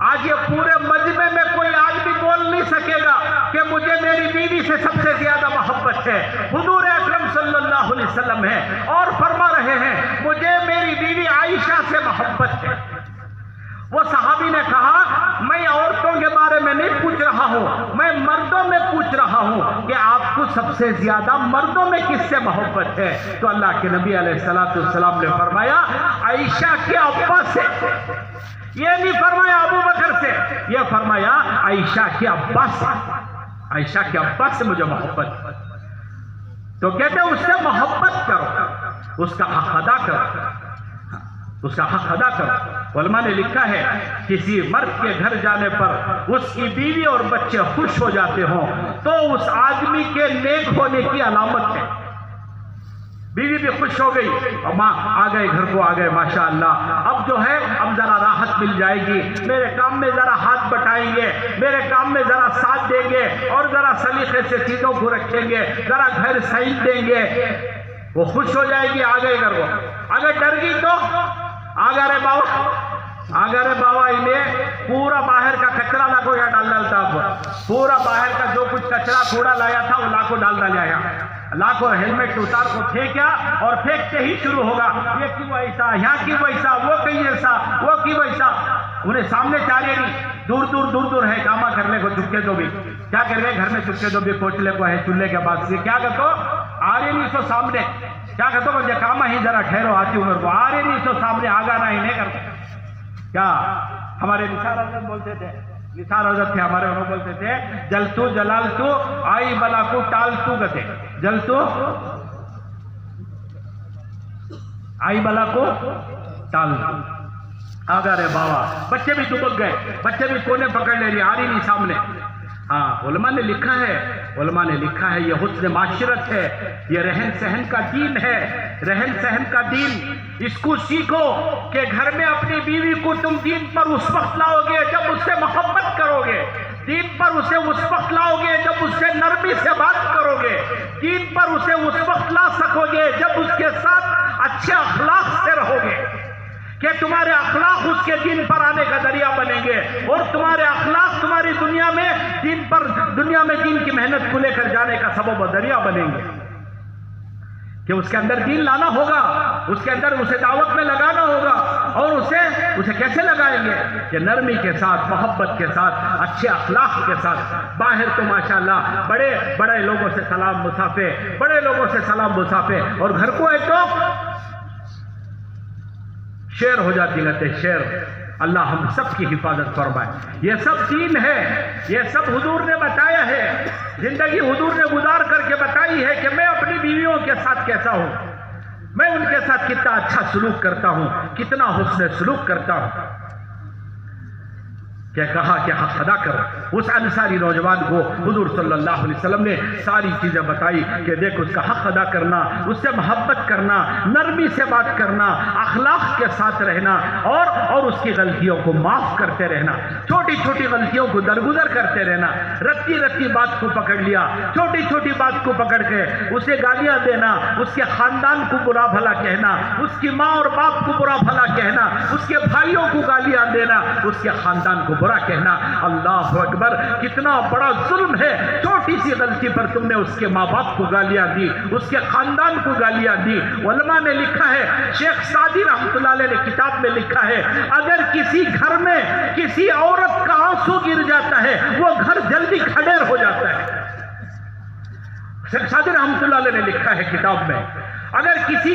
Speaker 2: آج یہ پورے مجمع میں کوئی آدمی بول نہیں سکے گا کہ مجھے میری بیوی سے سب سے زیادہ محبت ہے، حضور اکرم صلی اللہ علیہ وسلم ہے اور فرما رہے ہیں مجھے میری بیوی عائشہ سے محبت ہے۔ وہ صحابی نے کہا میں عورتوں کے بارے میں نہیں پوچھ رہا ہوں، میں مردوں میں پوچھ رہا ہوں کہ آپ کو سب سے زیادہ مردوں میں کس سے محبت ہے؟ تو اللہ کے نبی علیہ السلام نے فرمایا عائشہ کے ابا سے۔ یہ نہیں فرمایا ابو بکر سے، یہ فرمایا عائشہ کے ابا سے، عائشہ کے ابا سے مجھے محبت۔ تو کہتے ہیں اس سے محبت کرو، اس کا حق ادا کرو، اس کا حق ادا کرو۔ علماء نے لکھا ہے کسی مرد کے گھر جانے پر اس کی بیوی اور بچے خوش ہو جاتے ہوں تو اس آدمی کے نیک ہونے کی علامت ہے۔ بیوی بھی خوش ہو گئی اور ماں آ گئے، گھر کو آ گئے، ماشاءاللہ اب جو ہے اب ذرا راحت مل جائے گی، میرے کام میں ذرا ہاتھ بٹائیں گے، میرے کام میں ذرا ساتھ دیں گے اور ذرا سلیقے سے چیزوں کو رکھیں گے، ذرا گھر سائن دیں گے، وہ خوش ہو جائے گی۔ آ گئے گھر کو، اگر ڈر گئی تو آگا رے باوا انہیں پورا باہر کا کچرا لاکو یا ڈال ڈالتا، پورا باہر کا جو کچھ کچرا کوڑا لایا تھا وہ لاکو ڈال ڈالا، لاکو ہیلمٹ اتار کو پھینکیا اور پھینکتے ہی شروع ہوگا یہ کیوں ایسا، یہاں کیوں ایسا، وہ کہیں ایسا، وہ کیوں ایسا۔ انہیں سامنے چاہیے نہیں، دور ہے کاما کرنے کو چکے تو بھی کیا کر گئے گھر میں چکے تو بھی کوچلے کو ہے چولہے کے بعد سے کیا کرتو آ رہے نہیں سو سامنے، کیا کرتو مجھے کاما ہی ذرا ٹھہرو آتی عمر کو، آ رہے نہیں سو سامنے آگا نہ ہی نہیں کرتے۔ کیا ہمارے نثار حضرت بولتے تھے، نثار حضرت تھے ہمارے، انہوں بولتے تھے جلتو جلالتو آئی بلا کو ٹالتو گتے، جلتو آئی بلا کو ٹالتو۔ آگا رے باوا بچے بھی دبک گئے، بچے بھی کونے پکڑ لے رہی، آ رہی نہیں سامنے۔ ہاں علماء نے لکھا ہے یہ حسن معاشرت ہے، یہ رہن سہن کا دین ہے، رہن سہن کا دین۔ اس کو سیکھو کہ گھر میں اپنی بیوی کو تم دین پر اس وقت لاؤ گے جب اس سے محبت کرو گے، دین پر اسے اس وقت لاؤ گے جب اس سے نرمی سے بات کرو گے، دین پر اسے اس وقت لا سکو گے جب اس کے ساتھ اچھے اخلاق سے رہو گے، کہ تمہارے اخلاق اس کے دین پر آنے کا ذریعہ بنیں گے اور تمہارے اخلاق تمہاری دنیا میں دین کی محنت کو لے کر جانے کا سبب و ذریعہ بنیں گے، کہ اس کے اندر دین لانا ہوگا، اس کے اندر اسے دعوت میں لگانا ہوگا، اور اسے کیسے لگائیں گے کہ نرمی کے ساتھ، محبت کے ساتھ، اچھے اخلاق کے ساتھ۔ باہر تو ماشاءاللہ بڑے لوگوں سے سلام مسافے، بڑے لوگوں سے سلام مسافے، اور گھر کو ہے تو شیر ہو جاتی رہتے، شیر۔ اللہ ہم سب کی حفاظت فرمائے۔ یہ سب دین ہے، یہ سب حضور نے بتایا ہے، زندگی حضور نے گزار کر کے بتائی ہے کہ میں اپنی بیویوں کے ساتھ کیسا ہوں، میں ان کے ساتھ کتنا اچھا سلوک کرتا ہوں، کتنا حسن سلوک کرتا ہوں۔ کہ کہا کہ حق ادا کرو۔ اس انصاری نوجوان کو حضور صلی اللہ علیہ وسلم نے ساری چیزیں بتائی کہ دیکھ اس کا حق ادا کرنا، اس سے محبت کرنا، نرمی سے بات کرنا، اخلاق کے ساتھ رہنا، اور اس کی غلطیوں کو معاف کرتے رہنا، چھوٹی چھوٹی غلطیوں کو درگزر کرتے رہنا۔ رتی بات کو پکڑ لیا، چھوٹی چھوٹی بات کو پکڑ کے اسے گالیاں دینا، اس کے خاندان کو برا بھلا کہنا، اس کی ماں اور باپ کو برا بھلا کہنا، اس کے بھائیوں کو گالیاں دینا، اس کے خاندان کو برا کہنا۔ اللہ اکبر، کتنا بڑا ظلم ہے۔ چھوٹی سی غلطی پر تم نے اس کے ماں باپ کو گالیاں دی، اس کے خاندان کو گالیاں دی۔ علماء نے لکھا ہے، شیخ سعدی رحمۃ اللہ علیہ نے کتاب میں لکھا ہے، اگر کسی گھر میں کسی عورت کا آنسو گر جاتا ہے وہ گھر جلدی کھڈیر ہو جاتا ہے۔ شیخ سعدی رحمۃ اللہ علیہ نے لکھا ہے کتاب میں، اگر کسی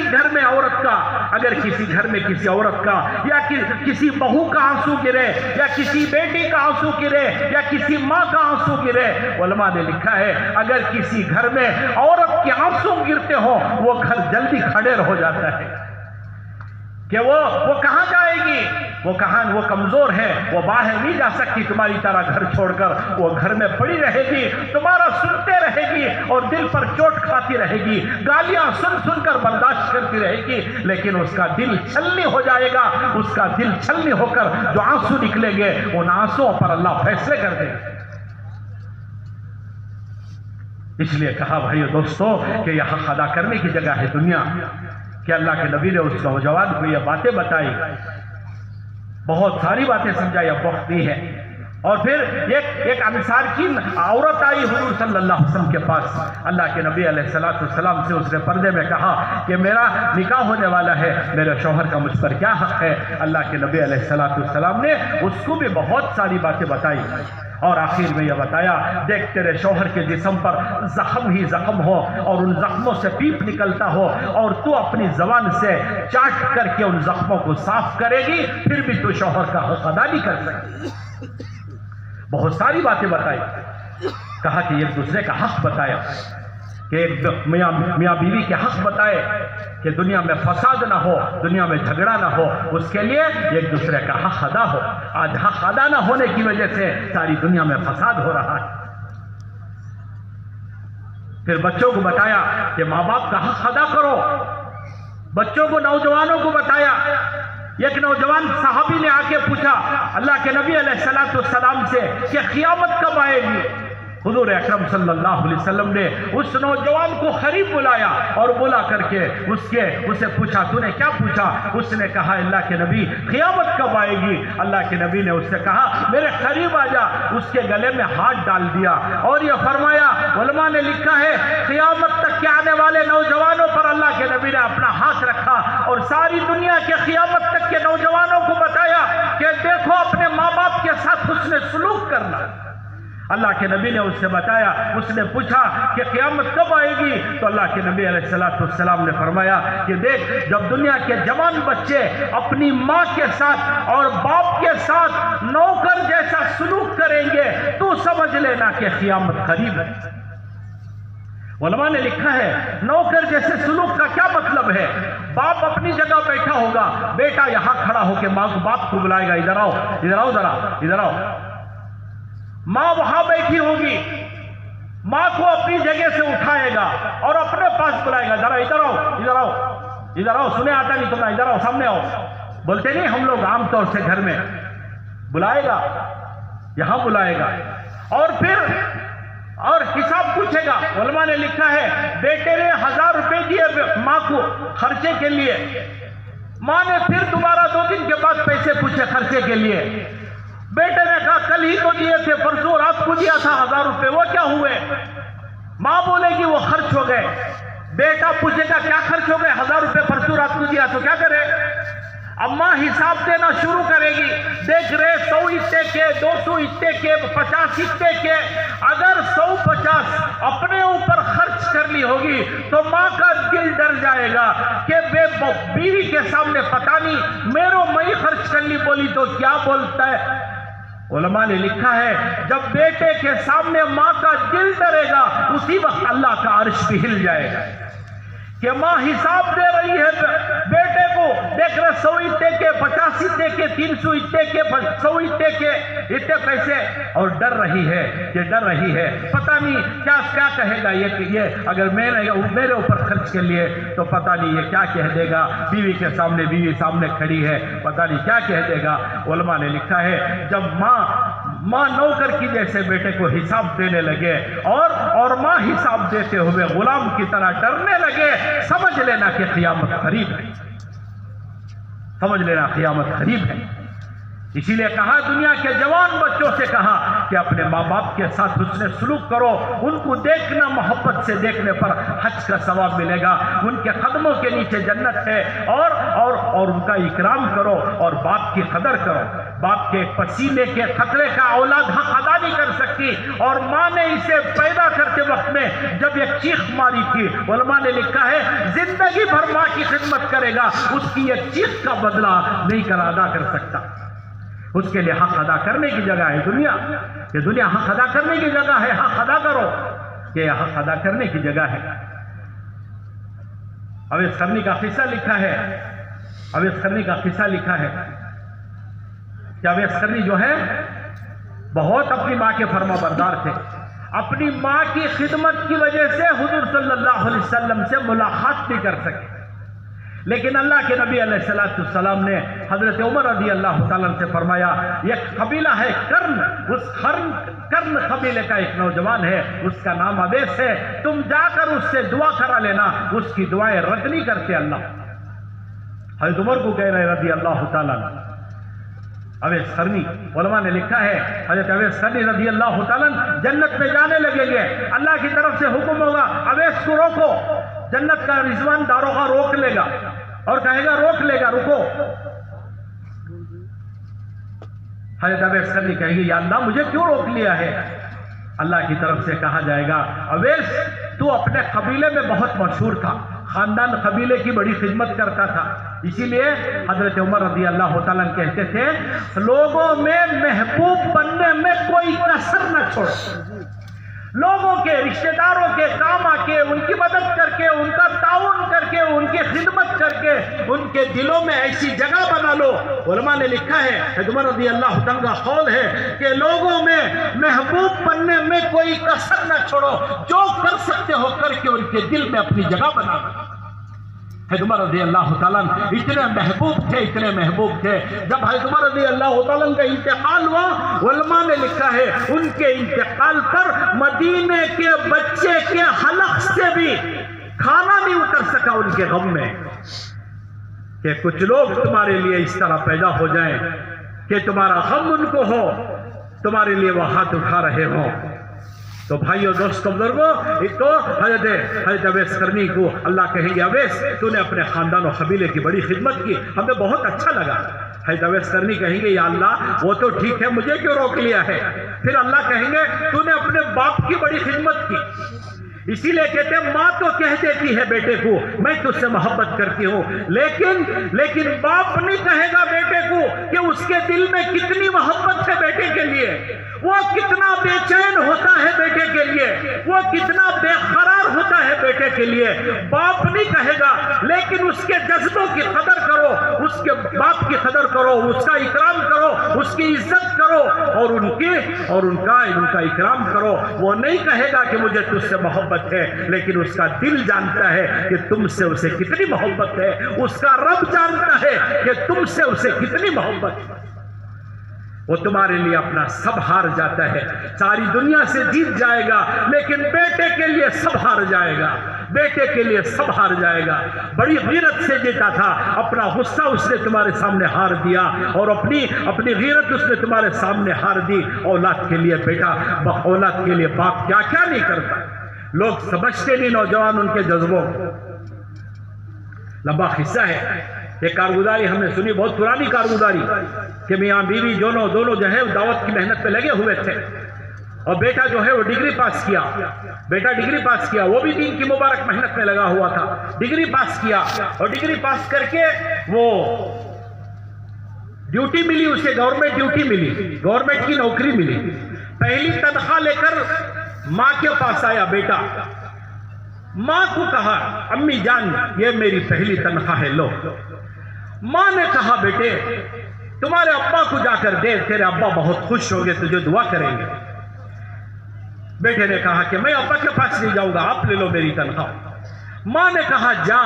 Speaker 2: گھر میں کسی عورت کا یا کسی بہو کا آنسو گرے یا کسی بیٹی کا آنسو گرے یا کسی ماں کا آنسو گرے، علماء نے لکھا ہے اگر کسی گھر میں عورت کے آنسو گرتے ہو وہ گھر جلدی کھڑے ہو جاتا ہے کہ وہ کہاں جائے گی، وہ کمزور ہے، وہ باہر نہیں جا سکتی تمہاری طرح گھر چھوڑ کر، وہ گھر میں پڑی رہے گی، تمہارا سنتے رہے گی اور دل پر چوٹ کھاتی رہے گی، گالیاں سن کر برداشت کرتی رہے گی، لیکن اس کا دل چھلنی ہو جائے گا، اس کا دل چھلنی ہو کر جو آنسو نکلیں گے ان آنسوؤں پر اللہ فیصلے کر دے گا۔ اس لیے کہا بھائیو دوستو کہ یہ حق ادا کرنے کی جگہ ہے دنیا، کہ اللہ کے نبی نے اس نوجوان کو یہ باتیں بتائی، بہت ساری باتیں سمجھائی، اب وقت نہیں ہے۔ اور پھر ایک انصار کی عورت آئی حضور صلی اللہ علیہ وسلم کے پاس، اللہ کے نبی علیہ السلام سے اس نے پردے میں کہا کہ میرا نکاح ہونے والا ہے، میرے شوہر کا مجھ پر کیا حق ہے؟ اللہ کے نبی علیہ السلام نے اس کو بھی بہت ساری باتیں بتائی اور آخر میں یہ بتایا، دیکھ تیرے شوہر کے جسم پر زخم ہی زخم ہو اور ان زخموں سے پیپ نکلتا ہو اور تو اپنی زبان سے چاٹ کر کے ان زخموں کو صاف کرے گی، پھر بھی تو شوہر کا حق ادا نہیں کر سکتی۔ بہت ساری باتیں بتائی، کہا کہ ایک دوسرے کا حق بتایا، کہ ایک میاں بیوی کے حق بتائے کہ دنیا میں فساد نہ ہو، دنیا میں جھگڑا نہ ہو، اس کے لیے ایک دوسرے کا حق ادا ہو۔ آج حق ادا نہ ہونے کی وجہ سے ساری دنیا میں فساد ہو رہا ہے۔ پھر بچوں کو بتایا کہ ماں باپ کا حق ادا کرو، بچوں کو، نوجوانوں کو بتایا۔ ایک نوجوان صحابی نے آ کے پوچھا اللہ کے نبی علیہ السلام سے کہ قیامت کب آئے گی؟ حضور اکرم صلی اللہ علیہ وسلم نے اس نوجوان کو قریب بلایا اور بلا کر کے اسے پوچھا تو نے کیا پوچھا؟ اس نے کہا اللہ کے نبی قیامت کب آئے گی؟ اللہ کے نبی نے اس سے کہا میرے قریب آ جا۔ اس کے گلے میں ہاتھ ڈال دیا اور یہ فرمایا، علماء نے لکھا ہے قیامت تک کے آنے والے نوجوانوں پر اللہ کے نبی نے اپنا ہاتھ رکھا اور ساری دنیا کے قیامت تک کے نوجوانوں کو بتایا کہ دیکھو اپنے ماں باپ کے ساتھ حسن سلوک کرنا۔ اللہ کے نبی نے اس سے بتایا، اس نے پوچھا کہ قیامت کب آئے گی؟ تو اللہ کے نبی علیہ السلام نے فرمایا کہ دیکھ جب دنیا کے جوان بچے اپنی ماں کے ساتھ اور باپ کے ساتھ نوکر جیسا سلوک کریں گے تو سمجھ لینا کہ قیامت قریب ہے۔ علماء نے لکھا ہے نوکر جیسے سلوک کا کیا مطلب ہے؟ باپ اپنی جگہ بیٹھا ہوگا، بیٹا یہاں کھڑا ہو کے باپ کو بلائے گا، ادھر آؤ ذرا ادھر آؤ۔ ماں وہاں بیٹھی ہوگی، ماں کو اپنی جگہ سے اٹھائے گا اور اپنے پاس بلائے گا، ذرا ادھر آؤ، سنے آتا نہیں تمہیں، ادھر آؤ، سامنے آؤ۔ بولتے نہیں ہم لوگ عام طور سے گھر میں، بلائے گا، یہاں بلائے گا اور پھر حساب پوچھے گا۔ علماء نے لکھا ہے بیٹے نے 1000 روپے دیے ماں کو خرچے کے لیے، ماں نے پھر دوبارہ 2 دن کے بعد پیسے پوچھے خرچے کے لیے۔ بیٹے نے کہا کل ہی تو دیے تھے، پرسوں رات کو دیا تھا 1000 روپے، وہ کیا ہوئے؟ ماں بولے گی وہ خرچ ہو گئے۔ بیٹا پوچھے گا کیا خرچ ہو گئے؟ 1000 روپے پرسوں رات کو دیا، تو کیا کرے؟ اب ماں حساب دینا شروع کرے گی، دیکھ رہے 100 اتے کے، 200 اتے کے، 50 اتے کے۔ اگر 150 اپنے اوپر خرچ کرنی ہوگی تو ماں کا دل ڈر جائے گا کہ بیوی کے سامنے پتہ نہیں میں خرچ کرنی بولی تو کیا بولتا ہے۔ علماء نے لکھا ہے جب بیٹے کے سامنے ماں کا دل ڈرے گا اسی وقت اللہ کا عرش بھی ہل جائے گا کہ ماں حساب دے رہی ہے بیٹے کو، دیکھ رہے 100 اتے کے، 50 اتے کے، 300 اتے کے، 100 اتے کے، اتنے پیسے، اور ڈر رہی ہے پتہ نہیں کیا کہے گا یہ اگر میرے اوپر خرچ کے لیے تو پتہ نہیں یہ کیا کہہ دے گا۔ بیوی سامنے کھڑی ہے، پتہ نہیں کیا کہہ دے گا۔ علماء نے لکھا ہے جب ماں نوکر کی جیسے بیٹے کو حساب دینے لگے اور ماں حساب دیتے ہوئے غلام کی طرح ڈرنے لگے، سمجھ لینا کہ قیامت قریب ہے، اسی لیے کہا دنیا کے جوان بچوں سے کہا کہ اپنے ماں باپ کے ساتھ حسن سلوک کرو، ان کو دیکھنا، محبت سے دیکھنے پر حج کا ثواب ملے گا، ان کے قدموں کے نیچے جنت ہے، اور ان کا اکرام کرو، اور باپ کی قدر کرو۔ باپ کے پسینے کے قطرے کا اولاد حق ادا نہیں کر سکتی، اور ماں نے اسے پیدا کرتے وقت میں جب ایک چیخ ماری تھی، علماء نے لکھا ہے زندگی بھر ماں کی خدمت کرے گا، اس کی ایک چیخ کا بدلہ نہیں کر ادا کر سکتا۔ اس کے لیے حق ادا کرنے کی جگہ ہے دنیا، یہ دنیا حق ادا کرنے کی جگہ ہے، حق ادا کرو، یہ حق ادا کرنے کی جگہ ہے۔ اویس قرنی کا قصہ لکھا ہے، اویس قرنی کا قصہ لکھا ہے کہ اویس قرنی جو ہے بہت اپنی ماں کے فرما بردار تھے، اپنی ماں کی خدمت کی وجہ سے حضور صلی اللہ علیہ وسلم سے ملاقات نہیں کر سکے، لیکن اللہ کے نبی علیہ السلام نے حضرت عمر رضی اللہ تعالیٰ سے فرمایا، ایک قبیلہ ہے کرن، اس کرن قبیلے کا ایک نوجوان ہے، اس کا نام اویس ہے، تم جا کر اس سے دعا کرا لینا، اس کی دعائیں رد نہیں کرتے اللہ۔ حضرت عمر کو کہہ رہے رضی اللہ تعالیٰ اویس قرنی، علماء نے لکھا ہے حضرت اویس قرنی رضی اللہ تعالیٰ جنت میں جانے لگیں گے، اللہ کی طرف سے حکم ہوگا اویس کو روکو، جنت کا رضوان داروغہ روک لے گا اور کہے گا روک لے گا، رکو۔ حضرت اویس قرنی کہیں گے یا اللہ مجھے کیوں روک لیا ہے؟ اللہ کی طرف سے کہا جائے گا اویس تو اپنے قبیلے میں بہت مشہور تھا، خاندان قبیلے کی بڑی خدمت کرتا تھا، اسی لیے حضرت عمر رضی اللہ تعالیٰ کہتے تھے لوگوں میں محبوب بننے میں کوئی کسر نہ چھوڑو، لوگوں کے رشتہ داروں کے کام آ کے ان کی مدد کر کے، ان کا تعاون کر کے، ان کی خدمت کر کے ان کے دلوں میں ایسی جگہ بنا لو۔ علماء نے لکھا ہے عمر رضی اللہ عنہ کا قول ہے کہ لوگوں میں محبوب بننے میں کوئی کسر نہ چھوڑو، جو کر سکتے ہو کر کے ان کے دل میں اپنی جگہ بنا لو۔ عمر رضی اللہ تعالیٰ اتنے محبوب تھے، اتنے محبوب تھے، جب عمر رضی اللہ تعالیٰ کا انتقال ہوا، علماء نے لکھا ہے ان کے انتقال پر مدینے کے بچے کے حلق سے بھی کھانا نہیں اتر سکا ان کے غم میں، کہ کچھ لوگ تمہارے لیے اس طرح پیدا ہو جائیں کہ تمہارا غم ان کو ہو، تمہارے لیے وہ ہاتھ اٹھا رہے ہوں۔ تو بھائیو دوستو بزرگو، ایک تو حضرت اویس قرنی کو اللہ کہیں گے اویس تو نے اپنے خاندان و قبیلے کی بڑی خدمت کی، ہمیں بہت اچھا لگا۔ حضرت اویس قرنی کہیں گے یا اللہ وہ تو ٹھیک ہے، مجھے کیوں روک لیا ہے؟ پھر اللہ کہیں گے تو نے اپنے باپ کی بڑی خدمت کی، اسی لیے کہتے ہیں ماں تو کہہ دیتی ہے بیٹے کو میں تجھ سے محبت کرتی ہوں، لیکن باپ نہیں کہے گا بیٹے کو کہ اس کے دل میں کتنی محبت ہے بیٹے کے لیے، وہ کتنا بے چین ہوتا ہے بیٹے کے لیے، وہ کتنا بے قرار ہوتا ہے بیٹے کے لیے، باپ نہیں کہے گا، لیکن اس کے جذبوں کی قدر کرو، اس کے باپ کی قدر کرو، اس کا اکرام کرو، اس کی عزت کرو، اور ان کا اکرام کرو۔ وہ نہیں کہے گا کہ مجھے تجھ سے محبت ہے، لیکن اس کا دل جانتا ہے کہ تم سے اسے کتنی محبت ہے، اس کا رب جانتا ہے کہ تم سے اسے کتنی محبت ہے۔ وہ تمہارے لیے اپنا سب ہار جاتا ہے، ساری دنیا سے جیت جائے گا، لیکن بیٹے کے لیے سب ہار جائے گا، بیٹے کے لیے سب ہار جائے گا۔ بڑی غیرت سے جیتا تھا، اپنا غصہ اس نے تمہارے سامنے ہار دیا، اور اپنی غیرت اس نے تمہارے سامنے ہار دی۔ اولاد کے لیے بیٹا، اولاد کے لیے باپ کیا کیا نہیں کرتا، لوگ سمجھتے نہیں نوجوان ان کے جذبوں۔ لمبا قصہ ہے، ایک کارگزاری ہم نے سنی، بہت پرانی کارگزاری، کہ میاں بیوی دونوں جو ہے دعوت کی محنت پہ لگے ہوئے تھے، اور بیٹا جو ہے وہ ڈگری پاس کیا، وہ بھی دین کی مبارک محنت میں لگا ہوا تھا، ڈگری پاس کیا، اور ڈگری پاس کر کے وہ ڈیوٹی ملی اسے، گورنمنٹ ڈیوٹی ملی، گورنمنٹ کی نوکری ملی، پہلی تنخواہ لے کر ماں کے پاس آیا بیٹا، ماں کو کہا امی جان یہ میری پہلی تنخواہ ہے، لو۔ ماں نے کہا بیٹے تمہارے ابا کو جا کر دے، تیرے ابا بہت خوش ہوں گے، تجھے دعا کریں گے۔ بیٹے نے کہا کہ میں ابا کے پاس نہیں جاؤں گا، آپ لے لو میری تنخواہ۔ ماں نے کہا جا،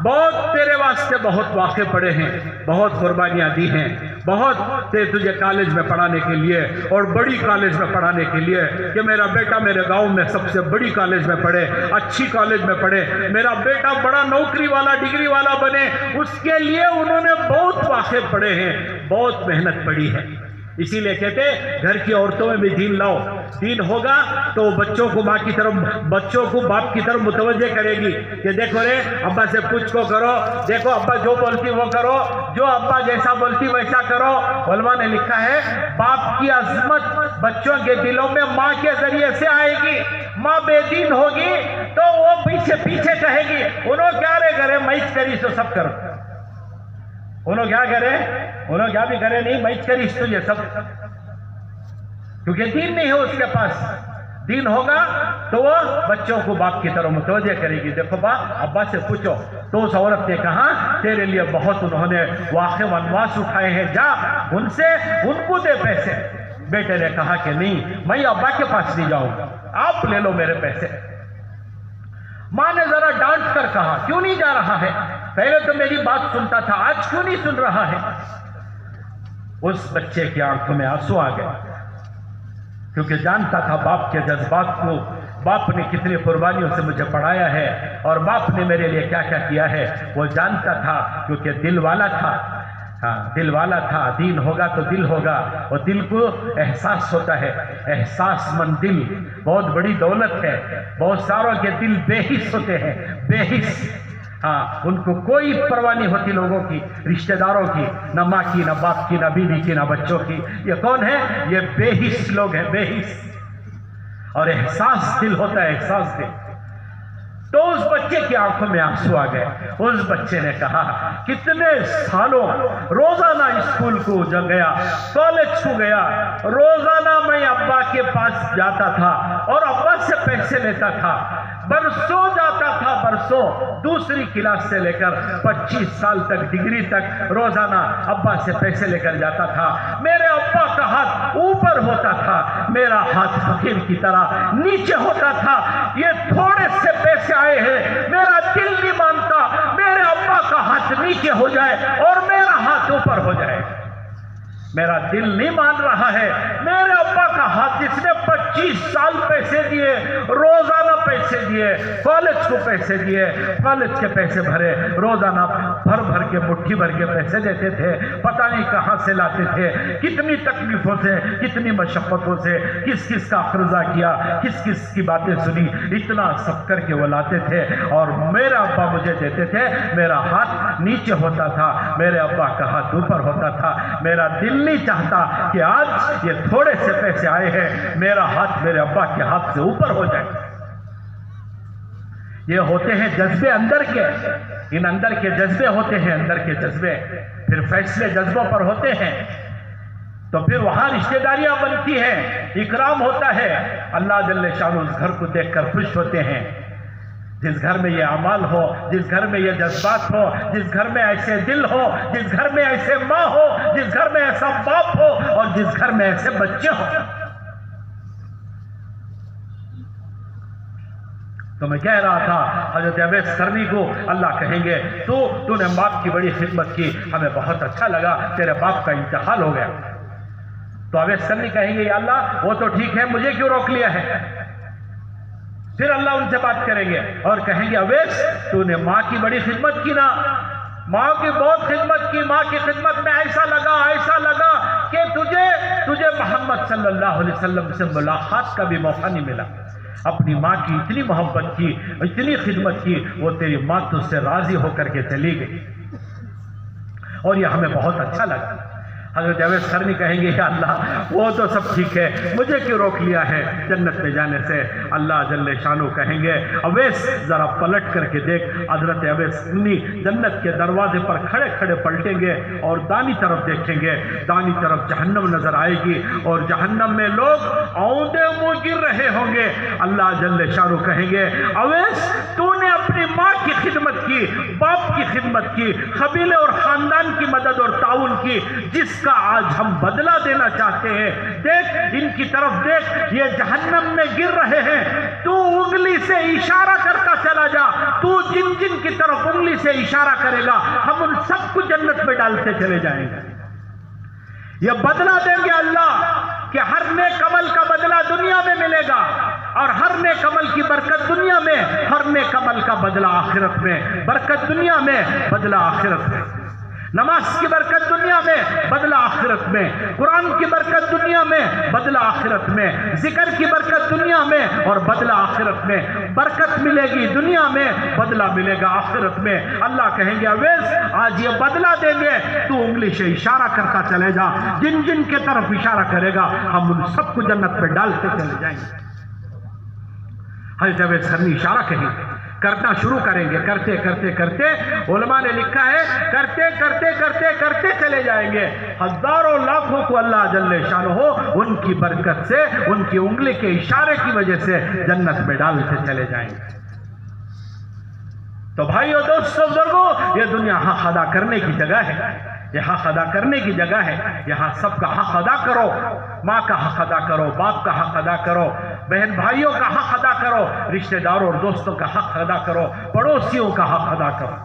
Speaker 2: بہت تیرے واسطے بہت واقع پڑے ہیں، بہت قربانیاں دی ہیں، بہت تھے تجھے کالج میں پڑھانے کے لیے اور بڑی کالج میں پڑھانے کے لیے کہ میرا بیٹا میرے گاؤں میں سب سے بڑی کالج میں پڑھے، اچھی کالج میں پڑھے، میرا بیٹا بڑا نوکری والا ڈگری والا بنے، اس کے لیے انہوں نے بہت واقعے پڑھے ہیں، بہت محنت پڑی ہے۔ اسی لیے کہتے گھر کی عورتوں میں بھی دین لاؤ، دین ہوگا تو بچوں کو ماں کی طرف، بچوں کو باپ کی طرف متوجہ کرے گی کہ دیکھو رے ابا سے پوچھ کو کرو، دیکھو ابا جو بولتی وہ کرو، جو ابا جیسا بولتی ویسا کرو۔ علماء نے لکھا ہے باپ کی عظمت بچوں کے دلوں میں ماں کے ذریعے سے آئے گی۔ ماں بے دین ہوگی تو وہ پیچھے پیچھے کہے گی انہوں کیا رے کرے میچ کری سو سب کرو، انہوں کیا کرے، انہوں کیا بھی کرے نہیں میچ کری تو یہ سب، کیونکہ دین نہیں ہے اس کے پاس۔ دین ہوگا تو وہ بچوں کو باپ کی طرف متوجہ کرے گی، دیکھو باپ ابا سے پوچھو۔ تو اس عورت نے کہا تیرے لیے بہت انہوں نے واقع ونواس اٹھائے ہیں، جا ان سے ان کو دے پیسے۔ بیٹے نے کہا کہ نہیں میں ابا کے پاس نہیں جاؤں گا، آپ لے لو میرے پیسے۔ ماں نے ذرا ڈانٹ کر کہا کیوں نہیں جا رہا ہے، پہلے تو میری بات سنتا تھا آج کیوں نہیں سن رہا ہے؟ اس بچے کی آنکھوں میں آنسو آ گئے، کیونکہ جانتا تھا باپ کے جذبات کو، باپ نے کتنی قربانیوں سے مجھے پڑھایا ہے اور باپ نے میرے لیے کیا کیا کیا ہے وہ جانتا تھا، کیونکہ دل والا تھا۔ ہاں دل والا تھا، دین ہوگا تو دل ہوگا، اور دل کو احساس ہوتا ہے، احساس مند دل بہت بڑی دولت ہے۔ بہت ساروں کے دل بے حس ہوتے ہیں، بے حس، ہاں ان کو کوئی پرواہ نہیں ہوتی لوگوں کی، رشتہ داروں کی، نہ ماں کی، نہ باپ کی، نہ بیوی کی، نہ بچوں کی۔ یہ کون ہے؟ یہ بے حس لوگ ہیں، بے حس، اور احساس دل ہوتا ہے، احساس دل۔ تو اس بچے کی آنکھوں میں آنسو آ گئے۔ اس بچے نے کہا کتنے سالوں روزانہ اسکول کو جو گیا، کالج کو گیا، روزانہ میں ابا کے پاس جاتا تھا اور ابا سے پیسے لیتا تھا، برسوں جاتا تھا، برسوں، دوسری کلاس سے لے کر 25 سال تک، ڈگری تک روزانہ ابا سے پیسے لے کر جاتا تھا۔ میرے ابا کا ہاتھ اوپر ہوتا تھا، میرا ہاتھ فقیر کی طرح نیچے ہوتا تھا۔ یہ تھوڑے سے پیسے آئے ہیں، میرا دل نہیں مانتا میرے ابا کا ہاتھ نیچے ہو جائے اور میرا ہاتھ اوپر ہو جائے، میرا دل نہیں مان رہا ہے۔ میرے ابا کا ہاتھ، جس نے 25 سال پیسے دیے، روزانہ پیسے دیے، کالج کو پیسے دیے، کالج کے پیسے بھرے، روزانہ بھر بھر کے مٹھی بھر کے پیسے دیتے تھے، پتہ نہیں کہاں سے لاتے تھے، کتنی تکلیفوں سے، کتنی مشقتوں سے، کس کس کا قرضہ کیا، کس کس کی باتیں سنی، اتنا سب کر کے وہ لاتے تھے، اور میرا ابا مجھے دیتے تھے، میرا ہاتھ نیچے ہوتا تھا، میرے ابا کا ہاتھ اوپر ہوتا تھا۔ میرا دل نہیں چاہتا کہ آج یہ تھوڑے سے پیسے آئے ہیں، میرا ہاتھ میرے ابا کے ہاتھ سے اوپر ہو جائے۔ یہ ہوتے ہیں جذبے اندر کے، ان اندر کے جذبے ہوتے ہیں، اندر کے جذبے، پھر فیصلے جذبوں پر ہوتے ہیں، تو پھر وہاں رشتہ داریاں بنتی ہیں، اکرام ہوتا ہے، اللہ جل شانہ اس گھر کو دیکھ کر خوش ہوتے ہیں۔ جس گھر میں یہ اعمال ہو، جس گھر میں یہ جذبات ہو، جس گھر میں ایسے دل ہو، جس گھر میں ایسے ماں ہو، جس گھر میں ایسا باپ ہو، اور جس گھر میں ایسے بچے ہوں۔ تو میں کہہ رہا تھا حضرت اویس قرنی کو اللہ کہیں گے تو نے باپ کی بڑی خدمت کی، ہمیں بہت اچھا لگا، تیرے باپ کا انتقال ہو گیا۔ تو اویس قرنی کہیں گے یا اللہ وہ تو ٹھیک ہے، مجھے کیوں روک لیا ہے؟ پھر اللہ ان سے بات کریں گے اور کہیں گے اویس تو نے ماں کی بڑی خدمت کی نا، ماں کی بہت خدمت کی، ماں کی خدمت میں ایسا لگا کہ تجھے محمد صلی اللہ علیہ وسلم سے ملاقات کا بھی موقع نہیں ملا۔ اپنی ماں کی اتنی محبت کی، اتنی خدمت کی، وہ تیری ماں تجھ سے راضی ہو کر کے چلی گئی، اور یہ ہمیں بہت اچھا لگا۔ حضرت اویس قرنی کہیں گے یا اللہ وہ تو سب ٹھیک ہے، مجھے کیوں روک لیا ہے جنت میں جانے سے؟ اللہ جل شانہ کہیں گے اویس ذرا پلٹ کر کے دیکھ۔ حضرت اویس قرنی جنت کے دروازے پر کھڑے کھڑے پلٹیں گے اور دانی طرف دیکھیں گے، دانی طرف جہنم نظر آئے گی، اور جہنم میں لوگ اوندے منہ گر رہے ہوں گے۔ اللہ جل شانہ کہیں گے اویس تو نے اپنی ماں کی خدمت کی، باپ کی خدمت کی، قبیلے اور خاندان کی مدد اور تعاون کی، جس کا آج ہم بدلہ دینا چاہتے ہیں۔ دیکھ ان کی طرف دیکھ، یہ جہنم میں گر رہے ہیں، تو انگلی سے اشارہ کرتا چلا جا، تو جن جن کی طرف انگلی سے اشارہ کرے گا ہم ان سب کو جنت میں ڈالتے چلے جائیں گے۔ یہ بدلہ دیں گے اللہ کہ ہر نیک عمل کا بدلہ دنیا میں ملے گا، اور ہر نیک عمل کی برکت دنیا میں، ہر نیک عمل کا بدلہ آخرت میں، برکت دنیا میں، بدلہ آخرت میں۔ نماز کی برکت دنیا میں، بدلہ آخرت میں، قرآن کی برکت دنیا میں، بدلہ آخرت میں، ذکر کی برکت دنیا میں اور بدلہ آخرت میں۔ برکت ملے گی دنیا میں، بدلہ ملے گا آخرت میں۔ اللہ کہیں گے اویس آج یہ بدلہ دیں گے، تو انگلی سے اشارہ کرتا چلے جا، جن جن کے طرف اشارہ کرے گا ہم ان سب کو جنت پہ ڈالتے چلے جائیں گے۔ حضرت اویس قرنی اشارہ کہیں کرنا شروع کریں گے، کرتے کرتے کرتے علماء نے لکھا ہے کرتے کرتے کرتے کرتے چلے جائیں گے، ہزاروں لاکھوں کو اللہ جل شانہ ان کی برکت سے، ان کی انگلی کے اشارے کی وجہ سے جنت میں ڈالتے چلے جائیں گے۔ تو بھائیو دوستو بزرگوں، یہ دنیا حق ادا کرنے کی جگہ ہے، یہ حق ادا کرنے کی جگہ ہے۔ یہاں سب کا حق ادا کرو، ماں کا حق ادا کرو، باپ کا حق ادا کرو، بہن بھائیوں کا حق ادا کرو، رشتہ داروں اور دوستوں کا حق ادا کرو، پڑوسیوں کا حق ادا کرو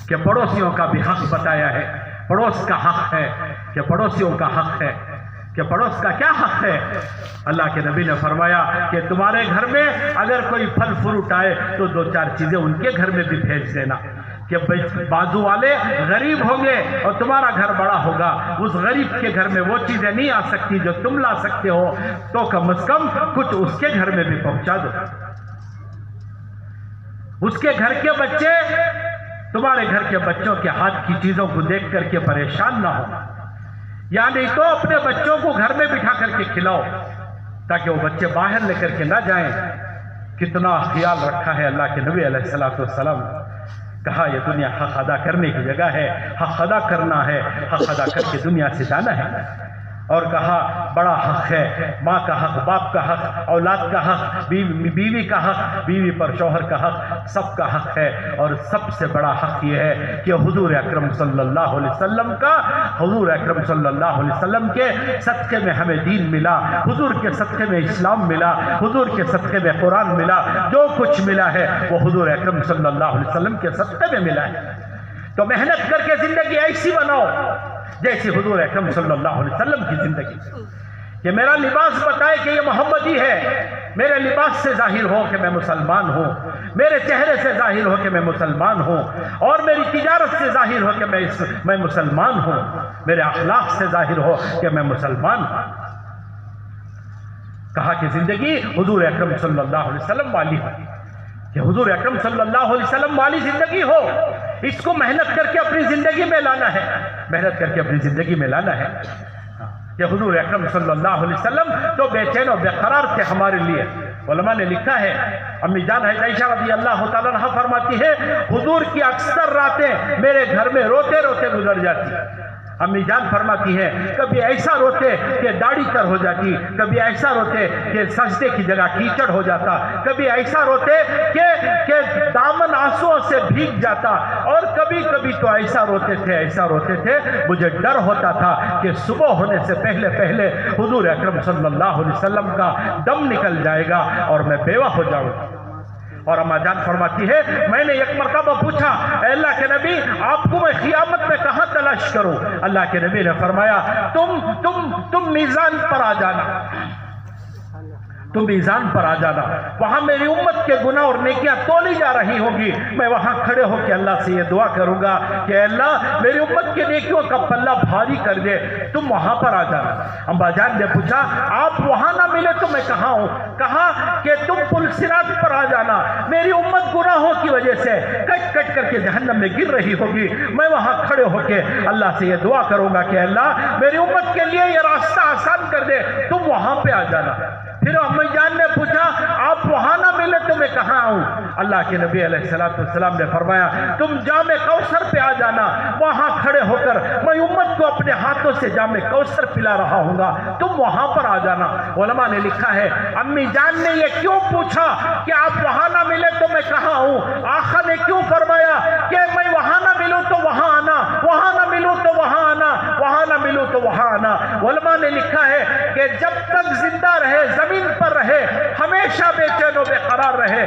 Speaker 2: کہ پڑوسیوں کا بھی حق بتایا ہے۔ پڑوس کا حق ہے کہ پڑوسیوں کا حق ہے کہ پڑوس کا کیا حق ہے۔ اللہ کے نبی نے فرمایا کہ تمہارے گھر میں اگر کوئی پھل فروٹ آئے تو دو چار چیزیں ان کے گھر میں بھی بھیج دینا، کہ بازو والے غریب ہوں گے اور تمہارا گھر بڑا ہوگا، اس غریب کے گھر میں وہ چیزیں نہیں آ سکتی جو تم لا سکتے ہو، تو کم از کم کچھ اس کے گھر میں بھی پہنچا دو۔ اس کے گھر کے بچے تمہارے گھر کے بچوں کے ہاتھ کی چیزوں کو دیکھ کر کے پریشان نہ ہو، یعنی تو اپنے بچوں کو گھر میں بٹھا کر کے کھلاؤ تاکہ وہ بچے باہر لے کر کے نہ جائیں۔ کتنا خیال رکھا ہے اللہ کے نبی علیہ السلام نے۔ کہا یہ دنیا حق ادا کرنے کی جگہ ہے، حق ادا کرنا ہے، حق ادا کر کے دنیا سے جانا ہے۔ اور کہا بڑا حق ہے، ماں کا حق، باپ کا حق، اولاد کا حق، بیوی کا حق، بیوی پر شوہر کا حق، سب کا حق ہے۔ اور سب سے بڑا حق یہ ہے کہ حضور اکرم صلی اللہ علیہ وسلم کا، حضور اکرم صلی اللہ علیہ وسلم کے صدقے میں ہمیں دین ملا، حضور کے صدقے میں اسلام ملا، حضور کے صدقے میں قرآن ملا، جو کچھ ملا ہے وہ حضور اکرم صلی اللہ علیہ وسلم کے صدقے میں ملا ہے۔ تو محنت کر کے زندگی ایسی بناؤ جیسے حضور اکرم صلی اللہ علیہ وسلم کی زندگی، کہ میرا لباس بتائے کہ یہ محمدی ہے، میرے لباس سے ظاہر ہو کہ میں مسلمان ہوں، میرے چہرے سے ظاہر ہو کہ میں مسلمان ہوں، اور میری تجارت سے ظاہر ہو کہ میں مسلمان ہوں، میرے اخلاق سے ظاہر ہو کہ میں مسلمان ہوں۔ کہا کہ زندگی حضور اکرم صلی اللہ علیہ وسلم والی ہو، کہ حضور اکرم صلی اللہ علیہ وسلم والی زندگی ہو، اس کو محنت کر کے اپنی زندگی میں لانا ہے، محنت کر کے اپنی زندگی میں لانا ہے۔ کہ حضور اکرم صلی اللہ علیہ وسلم تو بے چین و بے قرار تھے ہمارے لیے۔ علماء نے لکھا ہے، امی جان عائشہ رضی اللہ تعالیٰ عنہ فرماتی ہے حضور کی اکثر راتیں میرے گھر میں روتے روتے گزر جاتی۔ امی جان فرماتی ہے کبھی ایسا روتے کہ داڑھی تر ہو جاتی، کبھی ایسا روتے کہ سجدے کی جگہ کیچڑ ہو جاتا، کبھی ایسا روتے کہ دامن آنسوؤں سے بھیگ جاتا، اور کبھی کبھی تو ایسا روتے تھے مجھے ڈر ہوتا تھا کہ صبح ہونے سے پہلے پہلے حضور اکرم صلی اللہ علیہ وسلم کا دم نکل جائے گا اور میں بیوہ ہو جاؤں گا۔ اور اما جان فرماتی ہے میں نے ایک مرتبہ پوچھا اے اللہ کے نبی آپ کو میں قیامت میں کہاں تلاش کروں؟ اللہ کے نبی نے فرمایا تم میزان پر آ جانا، تم میزان پر آ جانا، وہاں میری امت کے گناہ اور نیکیاں تولی جا رہی ہوگی، میں وہاں کھڑے ہو کے اللہ سے یہ دعا کروں گا کہ اے اللہ میری امت کے نیکیوں کا پلہ بھاری کر دے، تم وہاں پر آ جانا۔ اما جان نے پوچھا آپ وہاں نہ ملے تو میں کہاں ہوں؟ کہا کہ تم پل صراط پر آ جانا، میری امت گناہوں کی وجہ سے کٹ کٹ کر کے جہنم میں گر رہی ہوگی، میں وہاں کھڑے ہو کے اللہ سے یہ دعا کروں گا کہ اللہ میری امت کے لیے یہ راستہ آسان کر دے، تم وہاں پہ آ جانا۔ پھر امی جان نے پوچھا آپ وہاں نہ ملے تو میں کہاں آؤں؟ اللہ کے نبی علیہ السلام نے فرمایا تم جام کوثر پہ آ جانا، وہاں کھڑے ہو کر میں امت کو اپنے ہاتھوں سے جام کوثر پلا رہا ہوں گا، تم وہاں پر آ جانا۔ علماء نے لکھا ہے امی جان نے یہ کیوں پوچھا کہ آپ وہاں نہ ملے تو میں کہاں ہوں؟ آقا نے کیوں فرمایا کہ میں وہاں نہ ملوں تو وہاں آنا، وہاں نہ ملوں تو وہاں آنا، وہاں نہ ملوں تو وہاں آنا؟ علماء نے لکھا ہے کہ جب تک زندہ رہے، زمین پر رہے، ہمیشہ بے چین و بے قرار رہے،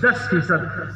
Speaker 2: 10%।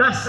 Speaker 2: 10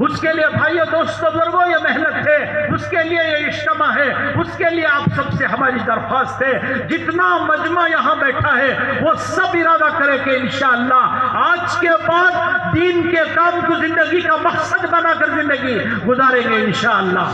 Speaker 2: اس کے لیے بھائیو دوستو بزرگوں یہ محنت ہے، اس کے لیے یہ اجتماع ہے، اس کے لیے آپ سب سے ہماری درخواست ہے، جتنا مجمع یہاں بیٹھا ہے وہ سب ارادہ کرے کہ انشاءاللہ آج کے بعد دین کے کام کو زندگی کا مقصد بنا کر زندگی گزاریں گے انشاءاللہ۔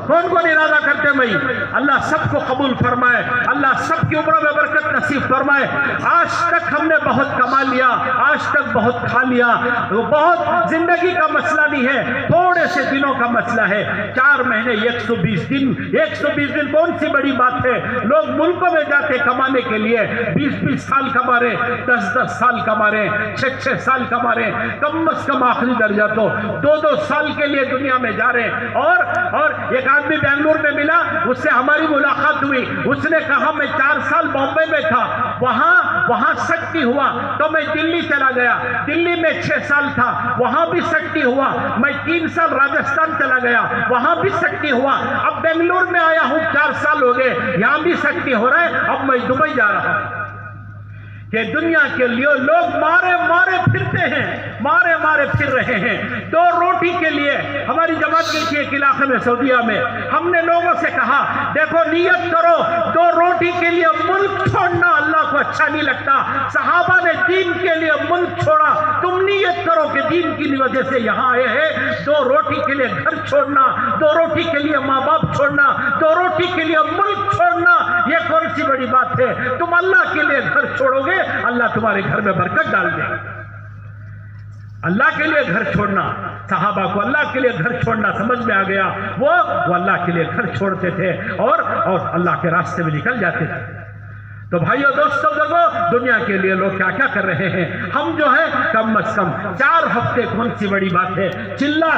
Speaker 2: کون کون ارادہ کرتے بھائی؟ اللہ سب کو قبول فرمائے، اللہ سب کی عمروں میں برکت نصیب فرمائے۔ آج تک ہم نے بہت کما لیا، آج تک بہت کھا لیا، وہ بہت زندگی کا مسئلہ نہیں ہے، تھوڑے سے دنوں کا مسئلہ ہے۔ 4 مہینے 120 دن، 120 دن کون سی بڑی بات ہے؟ لوگ ملکوں میں جاتے کمانے کے لیے، 20 سال کما رہے، 10 سال کما رہے، 6 سال کما رہے، کم از کم آخری درجہ تو 2 سال کے لیے دنیا میں جا رہے۔ اور ایک آدمی بنگلور میں ملا، اس سے ہماری ملاقات ہوئی، اس نے کہا میں 4 سال بامبے میں تھا، وہاں سکتی ہوا تو میں دلی چلا گیا، دلی میں 6 سال تھا، وہاں بھی سکتی ہوا، میں 3 سال راجستھان چلا گیا، وہاں بھی سکتی ہوا، اب بنگلور میں آیا ہوں 4 سال ہو گئے، یہاں بھی سکتی ہو رہا ہے، اب میں دبئی جا رہا ہوں۔ کہ دنیا کے لیے لوگ مارے پھرتے ہیں، مارے پھر رہے ہیں 2 روٹی کے لیے۔ ہماری جماعت گئی تھی ایک علاقے میں سعودیہ میں، ہم نے لوگوں سے کہا دیکھو نیت کرو 2 روٹی کے لیے ملک چھوڑنا اللہ کو اچھا نہیں لگتا، صحابہ نے دین کے لیے ملک چھوڑا، تم نیت کرو کہ دین کی وجہ سے یہاں آئے ہیں، 2 روٹی کے لیے گھر چھوڑنا، 2 روٹی کے لیے ماں باپ چھوڑنا، 2 روٹی کے لیے ملک چھوڑنا، یہ کون سی بڑی بات ہے؟ تم اللہ کے لیے گھر چھوڑو گے، اللہ تمہارے گھر میں برکت ڈال دے۔ اللہ کے لیے گھر چھوڑنا، صحابہ کو اللہ کے لیے گھر چھوڑنا سمجھ میں آ گیا، وہ اللہ کے لیے گھر چھوڑتے تھے اور اللہ کے راستے میں نکل جاتے تھے۔ تو بھائیو دوستو بزرگوں، دنیا کے لیے لوگ کیا کیا کر رہے ہیں، ہم جو ہے کم از کم 4 ہفتے کون سی بڑی بات ہے، چلا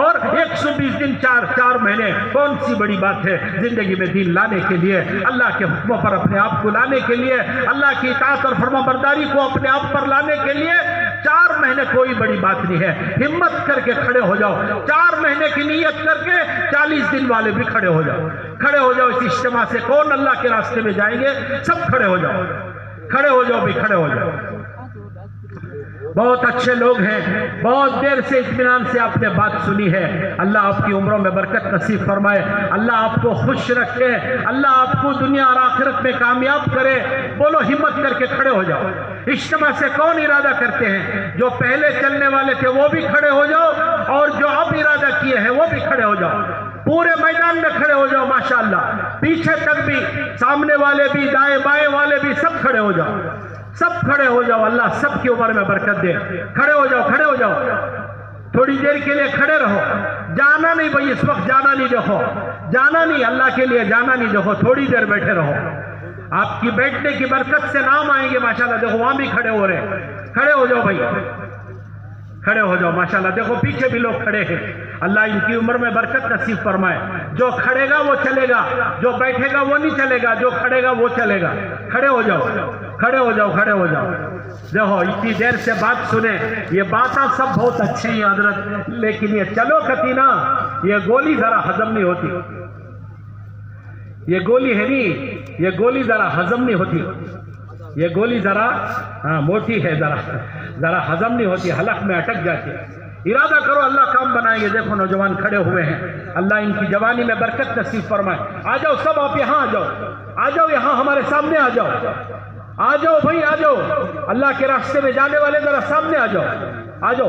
Speaker 2: اور 120 دن 4 مہینے کون سی بڑی بات ہے زندگی میں دین لانے کے لیے، اللہ کے حکموں پر اپنے آپ کو لانے کے لیے، اللہ کی اطاعت اور فرما برداری کو اپنے آپ پر لانے کے لیے 4 مہینے کوئی بڑی بات نہیں ہے۔ ہمت کر کے کھڑے ہو جاؤ، 4 مہینے کی نیت کر کے 40 دن والے بھی کھڑے ہو جاؤ، کھڑے ہو جاؤ اس اجتماع سے۔ کون اللہ کے راستے میں جائیں گے؟ سب کھڑے ہو جاؤ، کھڑے ہو جاؤ بھی، کھڑے ہو جاؤ۔ بہت اچھے لوگ ہیں، بہت دیر سے اطمینان سے آپ نے بات سنی ہے، اللہ آپ کی عمروں میں برکت نصیب فرمائے، اللہ آپ کو خوش رکھے، اللہ آپ کو دنیا اور آخرت میں کامیاب کرے۔ بولو ہمت کر کے کھڑے ہو جاؤ۔ اجتماع سے کون ارادہ کرتے ہیں؟ جو پہلے چلنے والے تھے وہ بھی کھڑے ہو جاؤ، اور جو اب ارادہ کیے ہیں وہ بھی کھڑے ہو جاؤ، پورے میدان میں کھڑے ہو جاؤ ماشاءاللہ، پیچھے تک بھی، سامنے والے بھی، دائیں بائیں والے بھی، سب کھڑے ہو جاؤ، سب کھڑے ہو جاؤ، اللہ سب کی عمر میں برکت دے۔ کھڑے ہو جاؤ، کھڑے ہو جاؤ، تھوڑی دیر کے لیے کھڑے رہو، جانا نہیں بھائی، اس وقت جانا نہیں، دیکھو جانا نہیں، اللہ کے لیے جانا نہیں، دیکھو تھوڑی دیر بیٹھے رہو، آپ کی بیٹھنے کی برکت سے نام آئیں گے ماشاءاللہ۔ دیکھو وہاں بھی کھڑے ہو رہے ہیں، کھڑے ہو جاؤ بھائی، کھڑے ہو جاؤ ماشاءاللہ۔ دیکھو پیچھے بھی لوگ کھڑے ہیں، اللہ ان کی عمر میں برکت نصیب فرمائے۔ جو کھڑے گا وہ چلے گا، جو بیٹھے گا وہ نہیں چلے گا، جو کھڑے گا وہ چلے گا۔ کھڑے ہو جاؤ، کھڑے ہو جاؤ، کھڑے ہو جاؤ۔ دیکھو اتنی دیر سے بات سنیں، یہ باتیں سب بہت اچھی ہیں حضرت، لیکن یہ چلو کتی نا، یہ گولی ذرا ہضم نہیں ہوتی، یہ گولی ہے نہیں، یہ گولی ذرا ہضم نہیں ہوتی، یہ گولی ذرا موٹی ہے، ذرا ہضم نہیں ہوتی، حلق میں اٹک جاتی ہے۔ ارادہ کرو، اللہ کام بنائیں گے۔ دیکھو نوجوان کھڑے ہوئے ہیں، اللہ ان کی جوانی میں برکت نصیب فرمائے۔ آ جاؤ سب، آپ یہاں آ جاؤ، آ جاؤ یہاں ہمارے سامنے آ جاؤ، آ جاؤ بھائی آ جاؤ، اللہ کے راستے میں جانے والے ذرا سامنے آ جاؤ، آ جاؤ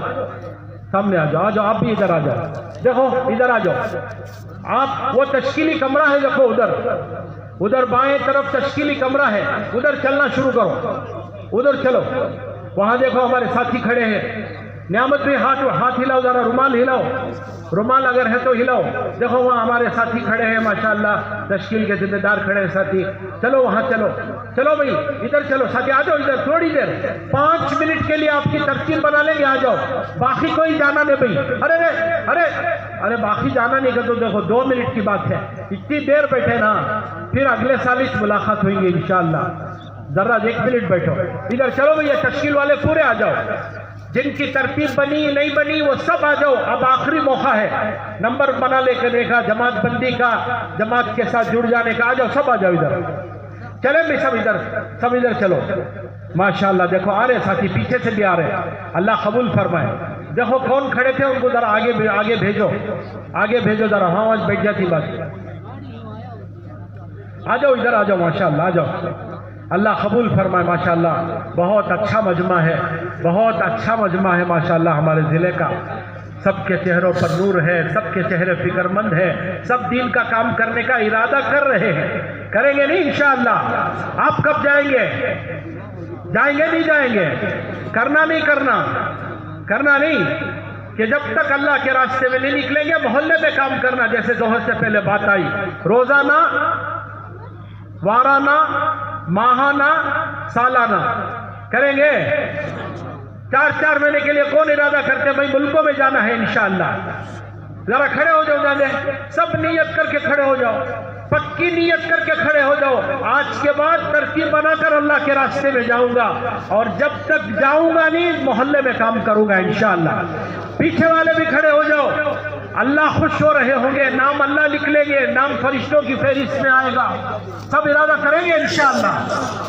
Speaker 2: سامنے آ جاؤ، آ جاؤ آپ بھی ادھر آ جاؤ، دیکھو ادھر آ جاؤ آپ۔ وہ تشکیلی کمرہ ہے، دیکھو ادھر بائیں طرف تشکیلی کمرہ ہے، ادھر چلنا شروع کرو، ادھر چلو۔ وہاں دیکھو ہمارے ساتھی کھڑے ہیں، نعمت بھی ہاتھ ہلاؤ، ذرا رومال ہلاؤ، رومال اگر ہے تو ہلاؤ۔ دیکھو وہاں ہمارے ساتھی کھڑے ہیں ماشاءاللہ، تشکیل کے ذمہ دار کھڑے ہیں ساتھی، چلو وہاں چلو، چلو بھائی ادھر چلو ساتھی، آ جاؤ ادھر تھوڑی دیر، 5 منٹ کے لیے آپ کی ترتیب بنا لیں گے، آ جاؤ، باقی کوئی جانا نہیں بھائی، ارے باقی جانا نہیں کر، تو دیکھو 2 منٹ کی بات ہے، اتنی دیر بیٹھے نا، پھر اگلے سال اس ملاقات ہوئیں گے انشاءاللہ، ذرا 1 منٹ بیٹھو ادھر، چلو بھئی تشکیل والے پورے آ جاؤ، جن کی ترتیب بنی نہیں بنی وہ سب آ جاؤ، اب آخری موقع ہے نمبر بنا لے کے دیکھا، جماعت بندی کا، جماعت کے ساتھ جڑ جانے کا، آ جاؤ سب آ جاؤ ادھر، چلے بھی سب ادھر چلو ماشاءاللہ۔ دیکھو آ رہے ساتھی، پیچھے سے بھی آ رہے، اللہ قبول فرمائے۔ دیکھو کون کھڑے تھے ان کو ذرا آگے بھیجو ذرا. ہاں آج بیٹھ جاتی بات. آ جاؤ ادھر آ جاؤ ماشاءاللہ آ جاؤ. اللہ قبول فرمائے ماشاءاللہ. بہت اچھا مجمع ہے, بہت اچھا مجمع ہے ماشاءاللہ ہمارے ضلع کا. سب کے چہروں پر نور ہے, سب کے چہرے فکر مند ہے, سب دین کا کام کرنے کا ارادہ کر رہے ہیں. کریں گے نہیں انشاءاللہ؟ آپ کب جائیں گے؟ جائیں گے نہیں جائیں گے؟ کرنا نہیں کرنا نہیں کہ جب تک اللہ کے راستے میں نہیں نکلیں گے محلے میں کام کرنا. جیسے ظہر سے پہلے بات آئی, روزانہ, وارانہ, ماہانہ, سالانہ کریں گے. 4 مہینے کے لیے کون ارادہ کرتے بھائی ملکوں میں جانا ہے انشاءاللہ؟ ذرا کھڑے ہو جاؤ جانے, سب نیت کر کے کھڑے ہو جاؤ, پکی نیت کر کے کھڑے ہو جاؤ. آج کے بعد ترتیب بنا کر اللہ کے راستے میں جاؤں گا, اور جب تک جاؤں گا نہیں محلے میں کام کروں گا انشاءاللہ. پیچھے والے بھی کھڑے ہو جاؤ. اللہ خوش ہو رہے ہوں گے, نام اللہ لکھ لیں گے, نام فرشتوں کی فہرست میں آئے گا. سب ارادہ کریں گے انشاءاللہ.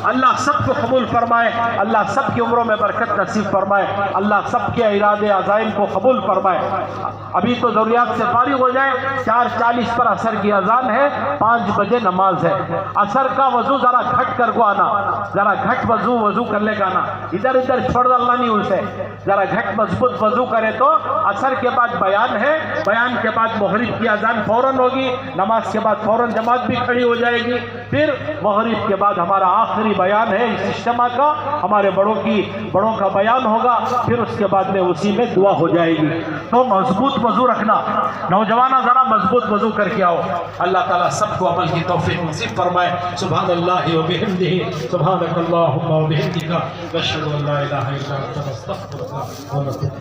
Speaker 2: اللہ سب کو قبول فرمائے, اللہ سب کی عمروں میں برکت نصیب فرمائے, اللہ سب کے ارادے عزائم کو قبول فرمائے. ابھی تو ضروریات سے فارغ ہو جائیں. 4:40 پر عصر کی اذان ہے, 5 بجے نماز ہے. عصر کا وضو ذرا گھٹ کر کو آنا, ذرا گھٹ وضو کر لے گا نا, ادھر چھوڑ ڈالنا نہیں اسے. ذرا گھٹ مضبوط وضو کرے تو عصر کے بعد بیان ہے, بیان کے بعد مغرب کی اذان فوراً ہوگی, نماز کے بعد فوراً جماعت بھی کھڑی ہو جائے گی. پھر مغرب کے بعد ہمارا آخری بیان ہے اس اجتماع کا, ہمارے بڑوں کا بیان ہوگا. پھر اس کے بعد میں اسی میں دعا ہو جائے گی. تو مضبوط وضو رکھنا, نوجوانہ ذرا مضبوط وضو کر کے آؤ. اللہ تعالیٰ سب کو عمل کی توفیق نصیب فرمائے. سبحان اللہ و بحمدہ, سبحانک اللہم و بحمدک, اشہد ان لا الہ الا انت, استغفرک و اتوب الیک.